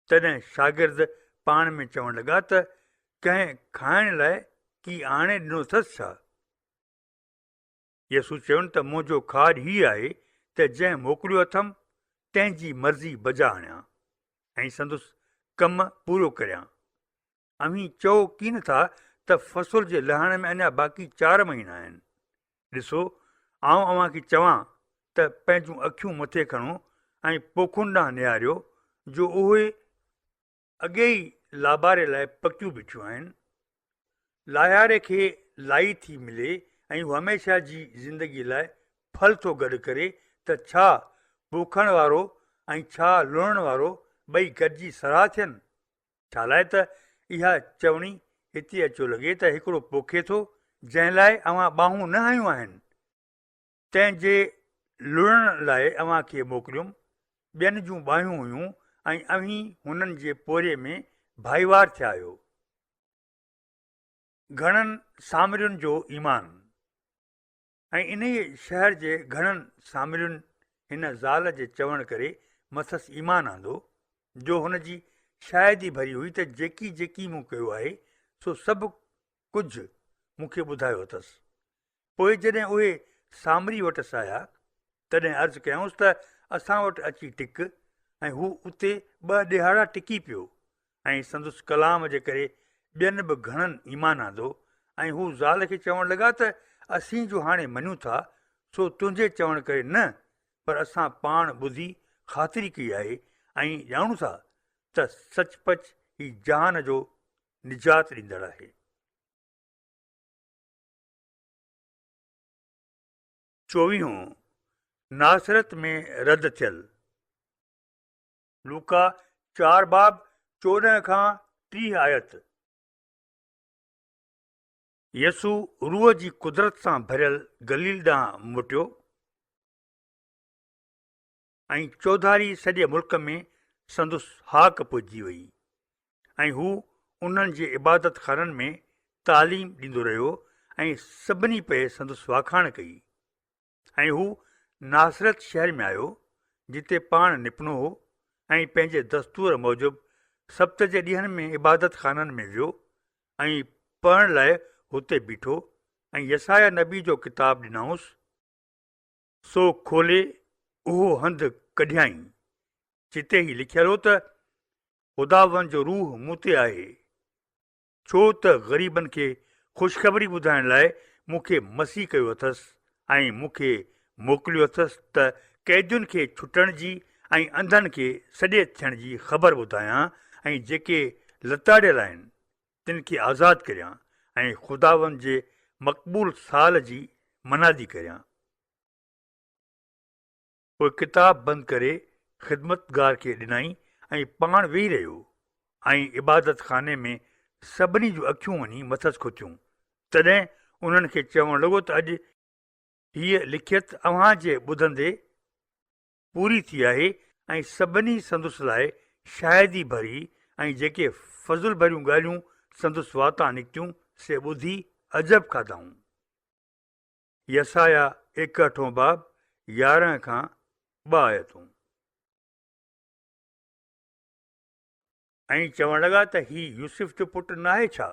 तॾहिं शागिर्द पाण में चवणु लॻा त कंहिं खाइण लाइ की आणे ॾिनो अथसि छा। यसू चयुनि त मुंहिंजो खाॼ हीउ आहे त जंहिं मोकिलियो अथमि तंहिंजी मर्ज़ी बजा आणियां ऐं संदुसि कमु पूरो करियां। अव्हीं चओ कीन था त फ़सुल जे लहण में अञा बाक़ी 4 महीना आहिनि। ॾिसो, आउं अव्हांखे चवां त पंहिंजूं अखियूं मथे खणो ऐं पोखुनि ॾांहुं निहारियो जो उहे अॻे ई लाबारे लाइ पकियूं बीठियूं आहिनि। लायारे खे लाई थी मिले ऐं हू हमेशह जी ज़िंदगी लाइ फल थो गॾु करे त छा पोखण वारो ऐं छा लुणण वारो ॿई गॾिजी सराह थियनि। छा लाइ त इहा चवणी हिते अचो लॻे त हिकिड़ो पोखे थो जंहिं लाइ अव्हां ॿाहूं न हयूं आहिनि। तंहिंजे लुणण लाइ अव्हांखे मोकिलियुमि। ॿियनि जूं ॿाहियूं हुयूं ऐं अव्हीं हुननि जे पोरे में भाईवार थिया आहियो। घणनि सामरियुनि जो ईमान। ऐं इन शहर जे घणनि सामरियुनि हिन ज़ाल जे चवण करे मथसि ईमान आंदो, जो हुनजी शायदि ई भरी हुई त जेकी जेकी मूं कयो आहे सो सभु कुझु मूंखे ॿुधायो अथसि। पोइ जॾहिं उहे सामरी वटसि आया तॾहिं अर्ज़ु कयऊंसि त असां वटि अची टिक। ऐं हू उते 2 ॾिहाड़ा टिकी पियो ऐं संदुसि कलाम जे करे ॿियनि बि घणनि ईमान आंदो। ऐं हू ज़ाल खे चवणु लॻा त असीं जो हाणे मञूं था सो तुंहिंजे चवण करे न, पर असां पाण ॿुधी ख़ातिरी कई आहे ऐं ॼाणूं था त सचपच ही जहान जो निजात ॾींदड़ आहे। 24 नासरत में रद थियल। लूका 4 बाब 14 खां 30 आयत। यसू रूह जी कुदरत सां भरियल गलील ॾांहुं मोटियो ऐं चौधारी सॼे मुल्क में संदुसि हाक पुॼी वई ऐं हू उन्हनि जे इबादत खाननि में तालीम ॾींदो रहियो ऐं सभिनी पे संदुसि वाखाण कई। ऐं हू नासरत शहर में आयो जिते पाण निपनो हो ऐं पंहिंजे दस्तूर मूजिबि सप्त जे ॾींहंनि में इबादत खाननि में वियो ऐं पढ़ण लाइ हुते बीठो ऐं यसाया नबी जो किताबु ॾिनऊंसि। सो खोले उहो हंधि कढियाई जिते ई लिखियलु हो त ख़ुदावन जो रूह मूं ते आहे, छो त ग़रीबनि खे ख़ुशख़बरी ॿुधाइण लाइ मूंखे मसीह कयो अथसि ऐं मूंखे मोकिलियो अथसि त क़ैदियुनि खे छुटण जी ऐं अंधनि खे सॼे थियण जी ख़बर ॿुधायां ऐं जेके लताड़ियल आहिनि तिन खे आज़ादु करियां ऐं ख़ुदावन जे मक़बूल साल जी मनादी करियां। पोइ किताबु बंदि करे ख़िदमतगार खे ॾिनई ऐं पाण वेही रहियो ऐं इबादत खाने में सभिनी जूं अखियूं वञी मथसि खुथियूं। तॾहिं उन्हनि खे चवणु लॻो त अॼु हीअ लिखियत अव्हां जे ॿुधंदे पूरी थी आहे ऐं सभिनी संदुसि लाइ शायदि ई भरी ऐं जेके फज़ुल भरियूं ॻाल्हियूं संदुसि वाता निकितियूं से ॿुधी अजब खाधाऊं। यसाया 61 बाब 11 खां 2 आयतूं। ऐं चवणु लॻा त हीउ यूसुफ जो पुटु नाहे छा?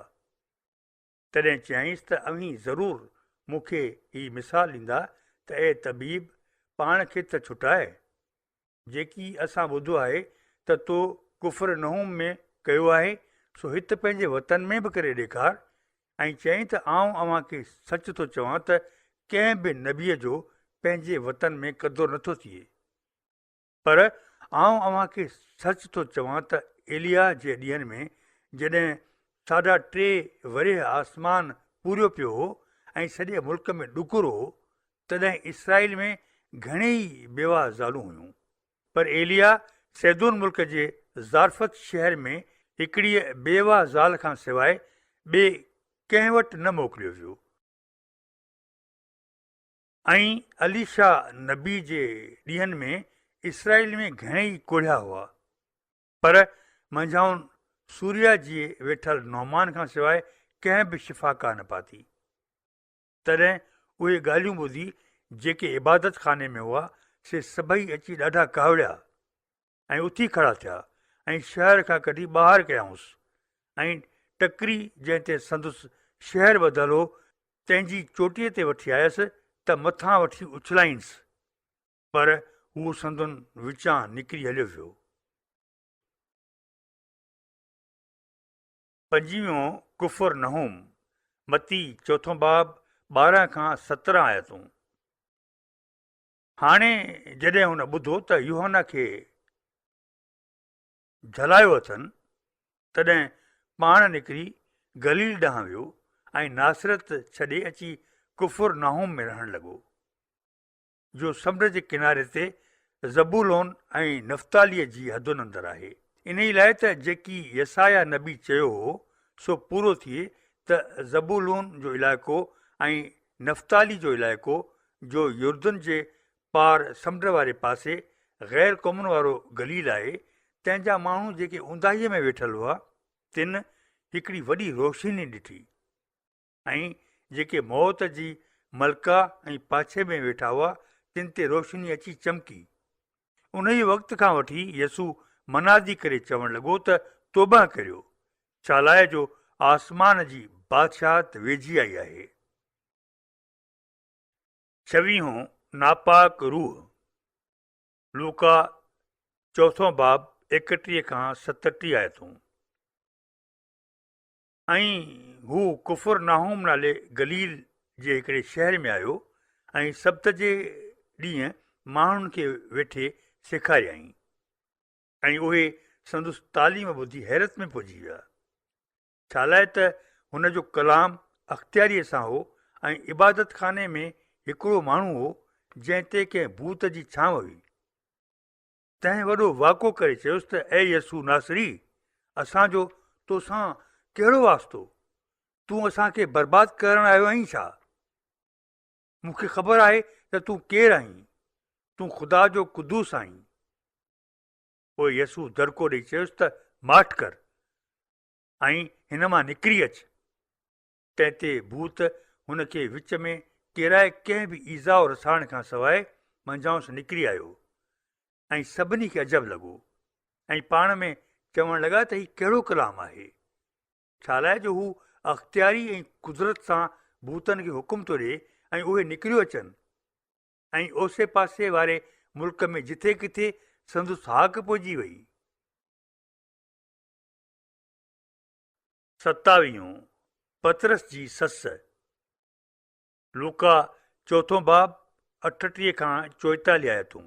तॾहिं चयाईंसि त अव्हीं ज़रूरु मूंखे हीअ मिसाल ॾींदा त ए तबीब पाण खे त छुटाए, जेकी असां ॿुधो आहे त तो कुफर नहूम में कयो आहे सो हिते पंहिंजे वतन में बि करे ॾेखार। ऐं चयईं त आउं अव्हां खे सच थो चवां त कंहिं बि नबीअ जो पंहिंजे वतन में क़दुरु नथो थिए, पर आउं अव्हां खे सच थो चवां त एलिया जे ॾींहंनि में जॾहिं 3.5 वरे आसमान पूरियो पियो हो ऐं सॼे मुल्क में ॾुकुर हो, तॾहिं इसराईल में घणेई बेवा ज़ालूं हुयूं, पर एलिया सैदून मुल्क जे ज़ारफत शहर में हिकिड़ीअ बेवा ज़ाल खां सवाइ ॿिए कंहिं वटि न मोकिलियो वियो। ऐं अलीशा नबी जे ॾींहंनि में इसराईल में घणेई कोढ़िया हुआ, पर मंझाउनि सूर्या जी वेठल नौमान खां सवाइ कंहिं बि शिफ़ाका न पाती। तॾहिं उहे ॻाल्हियूं ॿुधी जेके इबादत खाने में हुआ से सभई अची ॾाढा कावड़िया ऐं उथी खड़ा थिया ऐं शहर खां कढी ॿाहिरि कयाऊंसि ऐं टकरी जंहिं ते संदुसि शहर ॿधल हो तंहिंजी चोटीअ ते वठी आयसि त मथां वठी उछलाईंसि, पर हू संदुनि विचां निकिरी हलियो वियो। 25 कुफर नहूम मती 4 बाब 12 खां 17 आयतूं। हाणे जॾहिं हुन ॿुधो त यूहन्ना खे झलायो अथनि, तॾहिं पाण निकिरी गलील ॾांहुं वियो ऐं नासरत छॾे अची कुफर नाहूम में रहणु लॻो, जो समुंड जे किनारे ते ज़बूलोन ऐं नफ़्तालीअ जी हदुनि अंदरि आहे। इन ई लाइ त जेकी यसाया नबी चयो हो सो पूरो थिए त ज़बूलून जो इलाइक़ो ऐं नफ़्ताली जो इलाइक़ो जो युर्दन जे पार समुंड वारे पासे ग़ैर क़ौमुनि वारो गलील आहे, तंहिंजा माण्हू जेके ऊंदाहीअ में वेठल हुआ तिन हिकिड़ी वॾी रोशनी ॾिठी ऐं जेके मौत जी मलका ऐं पाछे में वेठा हुआ तिन ते रोशनी अची चमकी। उन ई वक़्त खां वठी यसू मनादी करे चवणु लॻो त तौबा करियो, चालाए जो आसमान जी बादशाहत वेझी आई आहे। 26 नापाक रूह लूका 4 बाब 31 खां 37 आयतूं। ऐं हू कुफर नाहूम नाले गलील जे हिकिड़े शहर में आयो ऐं सब्त जे ॾींहुं माण्हुनि खे वेठे सेखारियईं ऐं उहे संदुसि तालीम ॿुधी हैरत में पइजी विया, छालाए त हुन जो कलाम अख़्तियारीअ सां हो ऐं इबादत खाने में हिकिड़ो माण्हू हो जंहिं ते कंहिं भूत जी छांव हुई। तंहिं वॾो वाक़ो करे चयुसि त ए यसू नासरी, असांजो तोसां कहिड़ो वास्तो? तूं असांखे बर्बादु करणु आयो आहीं छा? मूंखे ख़बर आहे त तूं केरु आहीं, तूं ख़ुदा जो क़ुदूस आहीं। पोइ यसू दड़को ॾेई चयुसि त माठ कर ऐं हिन मां निकिरी अचु। तंहिं ते भूत हुन खे विच में केराए कंहिं बि ईज़ाउ रसाइण खां सवाइ मंझाउंसि निकिरी आयो ऐं सभिनी खे अजब लॻो ऐं पाण में चवण लॻा त हीउ कहिड़ो कलाम आहे। छा लाइ जो हू अख़्तियारी ऐं कुदरत सां भूतनि खे हुकुम थो ॾिए ऐं उहे निकिरियो अचनि ऐं ओसे पासे वारे मुल्क में जिथे किथे संदुसि हाक पइजी वई। 27 पतरस जी ससु। लूका चौथों बाब 38 खां 44 आयतूं।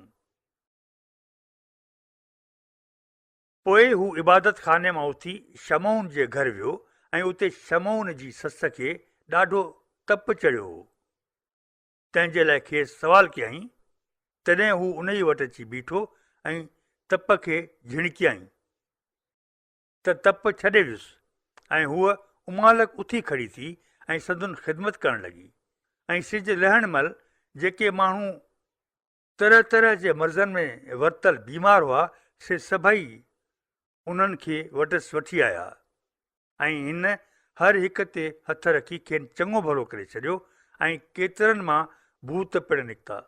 पोइ हू इबादत खाने मां उथी शमौन जे घर वियो ऐं उते शमौन जी सस खे ॾाढो तप चढ़ियो हो। तंहिंजे लाइ खेसि सवाल कयईं। तॾहिं हू उन ई वटि अची बीठो ऐं तप खे झिणकियईं त तप छॾे वियुसि ऐं हूअ उमालक उथी खड़ी थी ऐं संदुनि ख़िदमत करणु लॻी। ऐं सिज लहण महिल जेके माण्हू तरह तरह जे मर्ज़नि में वरितल बीमार हुआ से सभई उन्हनि खे वटसि वठी आया ऐं हिन हर हिक ते हथ रखी खेनि चङो भलो करे छॾियो ऐं केतिरनि मां भूत पिणु निकिता।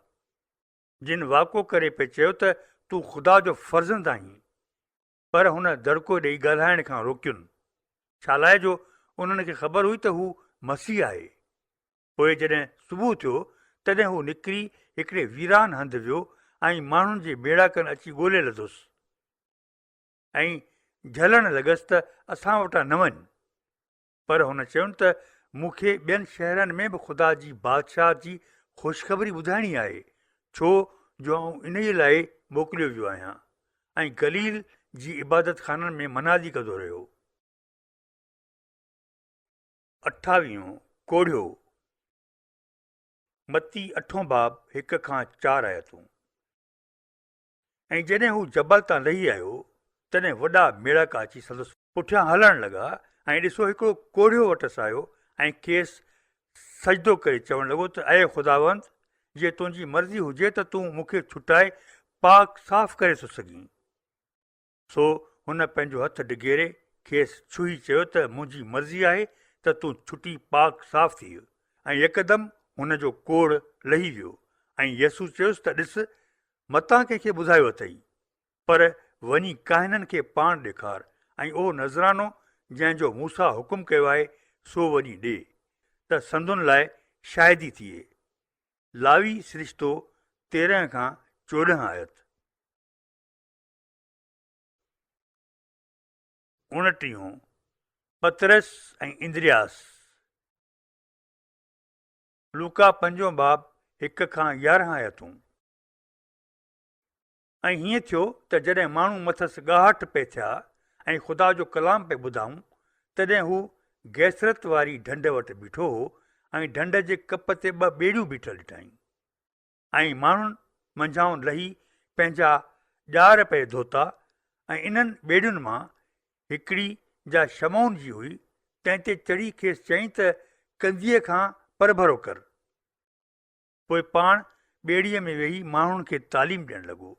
जिन वाको करे पिए चयो त तूं ख़ुदा जो फर्ज़ंद आहीं, पर हुन दड़को ॾेई ॻाल्हाइण खां रोकियुनि। छा लाइ जो उन्हनि खे ख़बर हुई त हू मसीह आहे। पोइ जॾहिं सुबुह थियो तॾहिं हू निकिरी हिकिड़े वीरान हंधि वियो ऐं माण्हुनि जे बेड़ाकनि अची ॻोल्हे लधुसि ऐं झलणु लॻसि त असां वटां न वञ। पर हुन चयुनि त मूंखे ॿियनि शहरनि में बि ख़ुदा जी बादशाह जी ख़ुशख़बरी ॿुधाइणी आहे, छो जो आउं इन ई लाइ मोकिलियो वियो आहियां। ऐं गलील जी इबादत खाननि में मनादी कंदो रहियो। 28 कोढ़ियो। मती 8 बाब 1 खां 4 आयतूं। ऐं जॾहिं हू जबल तां लही आयो तॾहिं वॾा मेड़क अची संदसि पुठियां हलणु लॻा ऐं ॾिसो हिकिड़ो कोढ़ियो वटसि आयो ऐं खेसि सजदो करे चवणु लॻो त अय ख़ुदावंद, जे तुंहिंजी मर्ज़ी हुजे त तूं मूंखे छुटाए पाक साफ़ करे थो सघीं। सो हुन पंहिंजो हथु डिघेरे खेसि छुही चयो त मुंहिंजी मर्ज़ी आहे त तूं छुटी पाक साफ़ थी। ऐं यकदमि हुन जो कोढ़ लही वियो ऐं यसू चयोसि त ॾिस, मतां कंहिंखे ॿुधायो अथई, पर वञी काहिननि खे पाण ॾेखार ऐं उहो नज़रानो जंहिंजो मूसा हुकुम कयो आहे सो वञी ॾे त संदुनि लाइ शाहिदी थिए। लावी सिरिश्तो 13 खां 14 आयत। 29 पतरस ऐं इंद्रियास। लूका 5 बाब 1 खां 11 आयतूं। ऐं हीअं थियो त जॾहिं माण्हू मथसि ॻाहट पिए थिया ऐं ख़ुदा जो कलाम पिए ॿुधाऊं, तॾहिं हू गैसरत वारी ढंढ वटि बीठो हो ऐं ढंढ जे कप ते 2 ॿेड़ियूं बीठल ॾिठाई ऐं माण्हुनि मंझाऊं लही पंहिंजा ॼार पिए धोता। ऐं इन्हनि ॿेड़ियुनि मां हिकिड़ी जा शमौन जी हुई। तंहिं ते चढ़ी खेसि चयईं त कंधीअ खां परभरो कर। पोइ पाण ॿेड़ीअ में वेही माण्हुनि खे तालीम ॾियणु लॻो।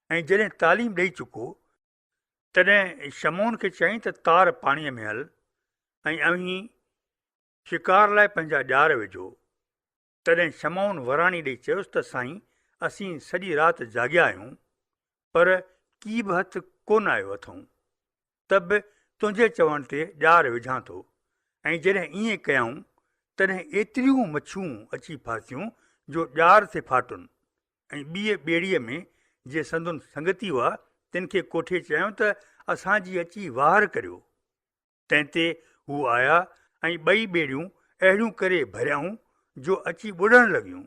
ऐं जॾहिं तालीम ॾेई चुको तॾहिं शमौन खे चयईं त तार पाणीअ में हल ऐं अवीं शिकार लाइ पंहिंजा ॼार विझो। तॾहिं शमौन वराणी ॾेई चयोसि त साईं, असीं सॼी राति जाॻिया आहियूं, पर की बि हथु कोन आयो अथऊं, त बि तुंहिंजे चवण ते ॼार विझां थो। ऐं जॾहिं ईअं कयऊं तॾहिं एतिरियूं मच्छियूं अची फासियूं जो ॼार थे फाटुनि। ऐं ॿीअ ॿेड़ीअ में जे संदुनि संगती हुआ तिन खे कोठे चयूं त असांजी अची वार करियो। तंहिं ते हू आया ऐं 2 ॿेड़ियूं अहिड़ियूं करे भरियाऊं जो अची ॿुॾणु लॻियूं।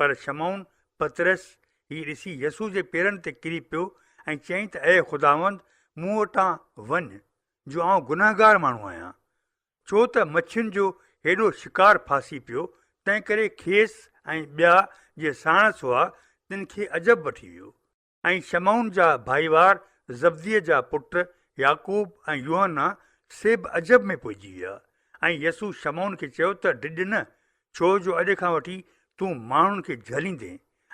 पर शमौन पतरस हीउ ॾिसी यसू जे पेरनि ते किरी पियो ऐं चयईं त अय ख़ुदावंद, मूं वटां वञ जो आउं गुनाहगार माण्हू आहियां। छो त मच्छियुनि जो हेॾो शिकार फासी पियो, तंहिं करे खेसि ऐं ॿिया जे साणस हुआ तिन खे अजब वठी वियो। ऐं शमौन जा भाईवार ज़ब्दीअ जा पुट याकूब ऐं यूहन्ना से बि अजब में पइजी विया। ऐं यसू शमौन खे चयो त डिॼ न, छो जो अॼु खां वठी तूं माण्हुनि खे झलींदे।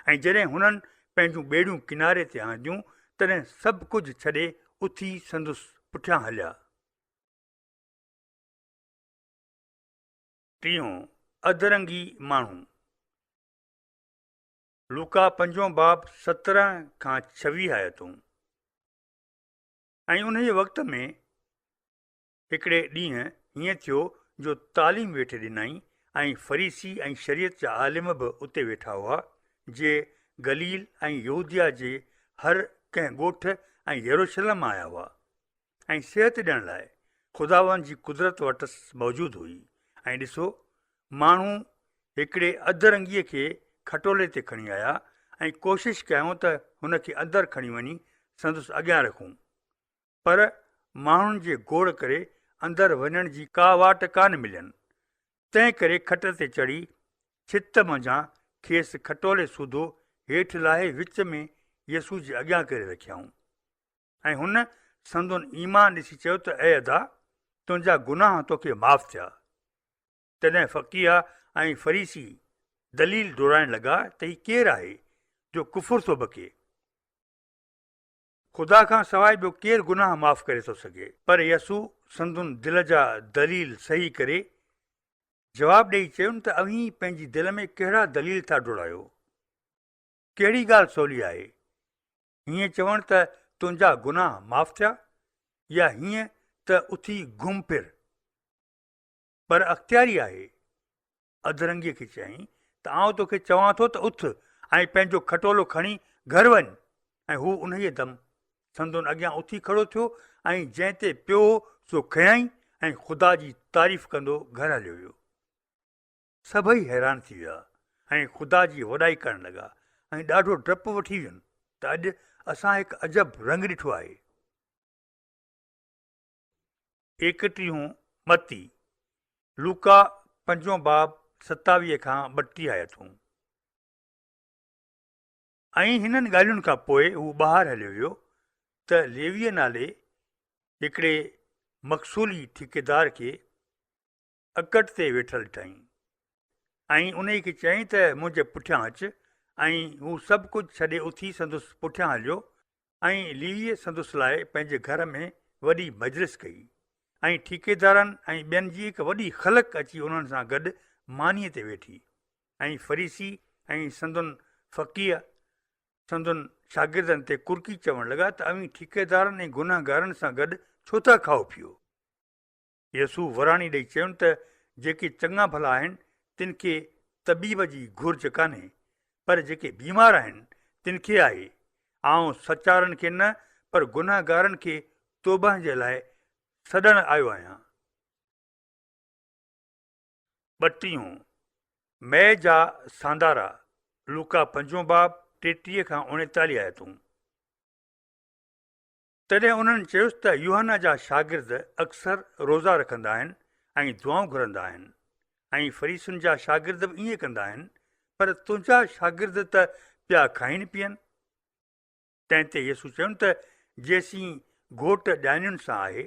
ऐं जॾहिं हुननि पंहिंजूं ॿेड़ियूं किनारे ते आंदियूं तॾहिं सभु कुझु छॾे उथी संदुसि पुठियां हलिया। 30 अधरंगी माण्हू। लूका 5 बाब 17 खां 26 आयतूं। ऐं उन जे वक़्त में हिकिड़े ॾींहुं हीअं थियो जो तालीम वेठे ॾिनई ऐं फरीसी ऐं शरीयत जा आलिम बि उते वेठा हुआ जे गलील ऐं यहूदिया जे हर कंहिं ॻोठ ऐं यरूशलेम आया हुआ ऐं सिहत ॾियण लाइ ख़ुदावंद जी कुदरत वटि मौजूदु हुई। ऐं ॾिसो, माण्हू हिकिड़े अधरंगीअ खे खटोले ते खणी आया ऐं कोशिशि कयूं त हुन खे अंदरि खणी वञी संदसि अॻियां रखूं, पर माण्हुनि जे गोड़ करे अंदरि वञण जी का वाट कान मिलियनि। तंहिं करे खट ते चढ़ी छित मंझां खेसि खटोले सूधो हेठि लाहे विच में यसू जे अॻियां करे रखियाऊं ऐं हुन संदुनि ईमान ॾिसी चयो त ऐं अदा, तुंहिंजा गुनाह तोखे माफ़ थिया। तॾहिं फ़क़ीहा ऐं फरीसी दलील दोराइण लॻा त हीउ केरु आहे जो कुफुर थो बके। ख़ुदा खां सवाइ ॿियो केरु गुनाह माफ़ करे थो सघे। पर यसू संदुनि दिलि जा दलील सही करे जवाबु ॾेई चयुनि त अव्हीं पंहिंजी दिलि में कहिड़ा दलील था डोड़ायो। कहिड़ी ॻाल्हि सवली आहे, हीअं चवणु त तुंहिंजा गुनाह माफ़ थिया, या हीअं त उथी घुम फिर। पर अख़्तियारी आहे। अधरंगीअ खे चयईं त आउं तोखे चवां थो त उथ ऐं पंहिंजो खटोलो खणी घर वञ। ऐं हू उन ई दम संदुनि अॻियां उथी खड़ो थियो ऐं जंहिं ते पियो सो खयईं ऐं ख़ुदा जी तारीफ़ कंदो घर हलियो वियो। सभई हैरान थी विया ऐं ख़ुदा जी वॾाई करणु लॻा ऐं ॾाढो डपु वठी वियुनि त अॼु असां हिकु अजब रंग ॾिठो आहे। 31 मत्ती लूका 5 बाब 27 खां 32 आयतूं। ऐं हिननि ॻाल्हियुनि खां पोइ हू ॿाहिरि हलियो वियो त लेवीअ नाले हिकिड़े मक़सूली ठेकेदार खे अकट ते वेठल ॾिठईं ऐं उन खे चयईं त मुंहिंजे पुठियां अचु। ऐं हू सभु कुझु छॾे उथी संदुसि पुठियां हलियो ऐं लेवीअ संदुसि लाइ पंहिंजे घर में वॾी मजलिस कई ऐं ठेकेदारनि ऐं ॿियनि जी हिकु वॾी ख़लक़ अची उन्हनि सां गॾु मानीअ ते वेठी। ऐं फरीसी ऐं संदुनि फ़क़ीह संदुनि शागिर्दनि ते कुरकी चवणु लॻा त अव्हीं ठेकेदारनि ऐं गुनाहगारनि सां गॾु छो था खाओ पियो। यसू वराणी ॾेई चयुनि त जेके चङा भला आहिनि तिन खे तबीब जी घुर्ज कान्हे, पर जेके बीमार आहिनि तिन खे आहे। आउं सचारनि खे न, पर गुनाहगारनि खे तौबा जे लाइ सॾणु आयो आहियां। 32 मई जा सांदारा लूका 5 बाब 33 खां 39 आयतूं। तॾहिं उन्हनि चयुसि त यूहन्ना जा शागिर्द अक्सर रोज़ा रखंदा आहिनि ऐं दुआऊं घुरंदा आहिनि ऐं फरीसियुनि जा शागिर्द बि ईअं कंदा आहिनि, पर तुंहिंजा शागिर्द त पिया खाइनि पीअनि। तंहिं ते यसू चयुनि त जेसीं घोट ॼाणियुनि सां आहे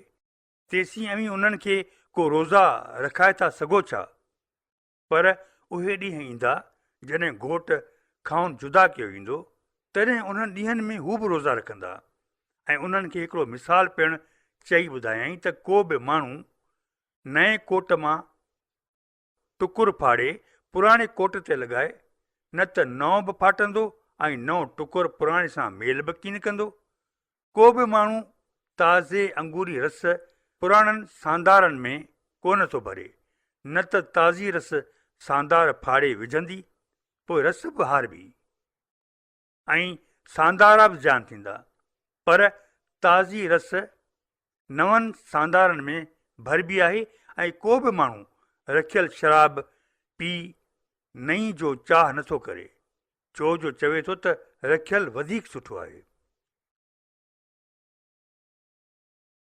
तेसीं अव्हीं उन्हनि खे को रोज़ा रखाए था सघो छा। पर उहे ॾींहं ईंदा जॾहिं घोट खाउन जुदा कयो वेंदो, तॾहिं उन्हनि ॾींहंनि में हू बि रोज़ा रखंदा। ऐं उन्हनि खे हिकिड़ो मिसाल पिणु चई ॿुधायईं त को बि माण्हू नए कोट मां टुकुर फाड़े पुराणे कोट ते लॻाए, न त नओं बि फाटंदो ऐं नओं टुकुर पुराणे सां मेल बि कीन कंदो। को बि माण्हू ताज़े अंगूरी रस पुराणनि सांदारनि में कोन थो भरे, न त ताज़ी रस सांदार फाड़े विझंदी, पोइ रस बि हारबी ऐं सांदारा बि जान थींदा। पर ताज़ी रस नवनि सांदारनि में भरबी आहे। ऐं को बि माण्हू रखियल शराब पी नई जो चाह नथो करे, छो जो चवे थो त रखियल वधीक सुठो आहे।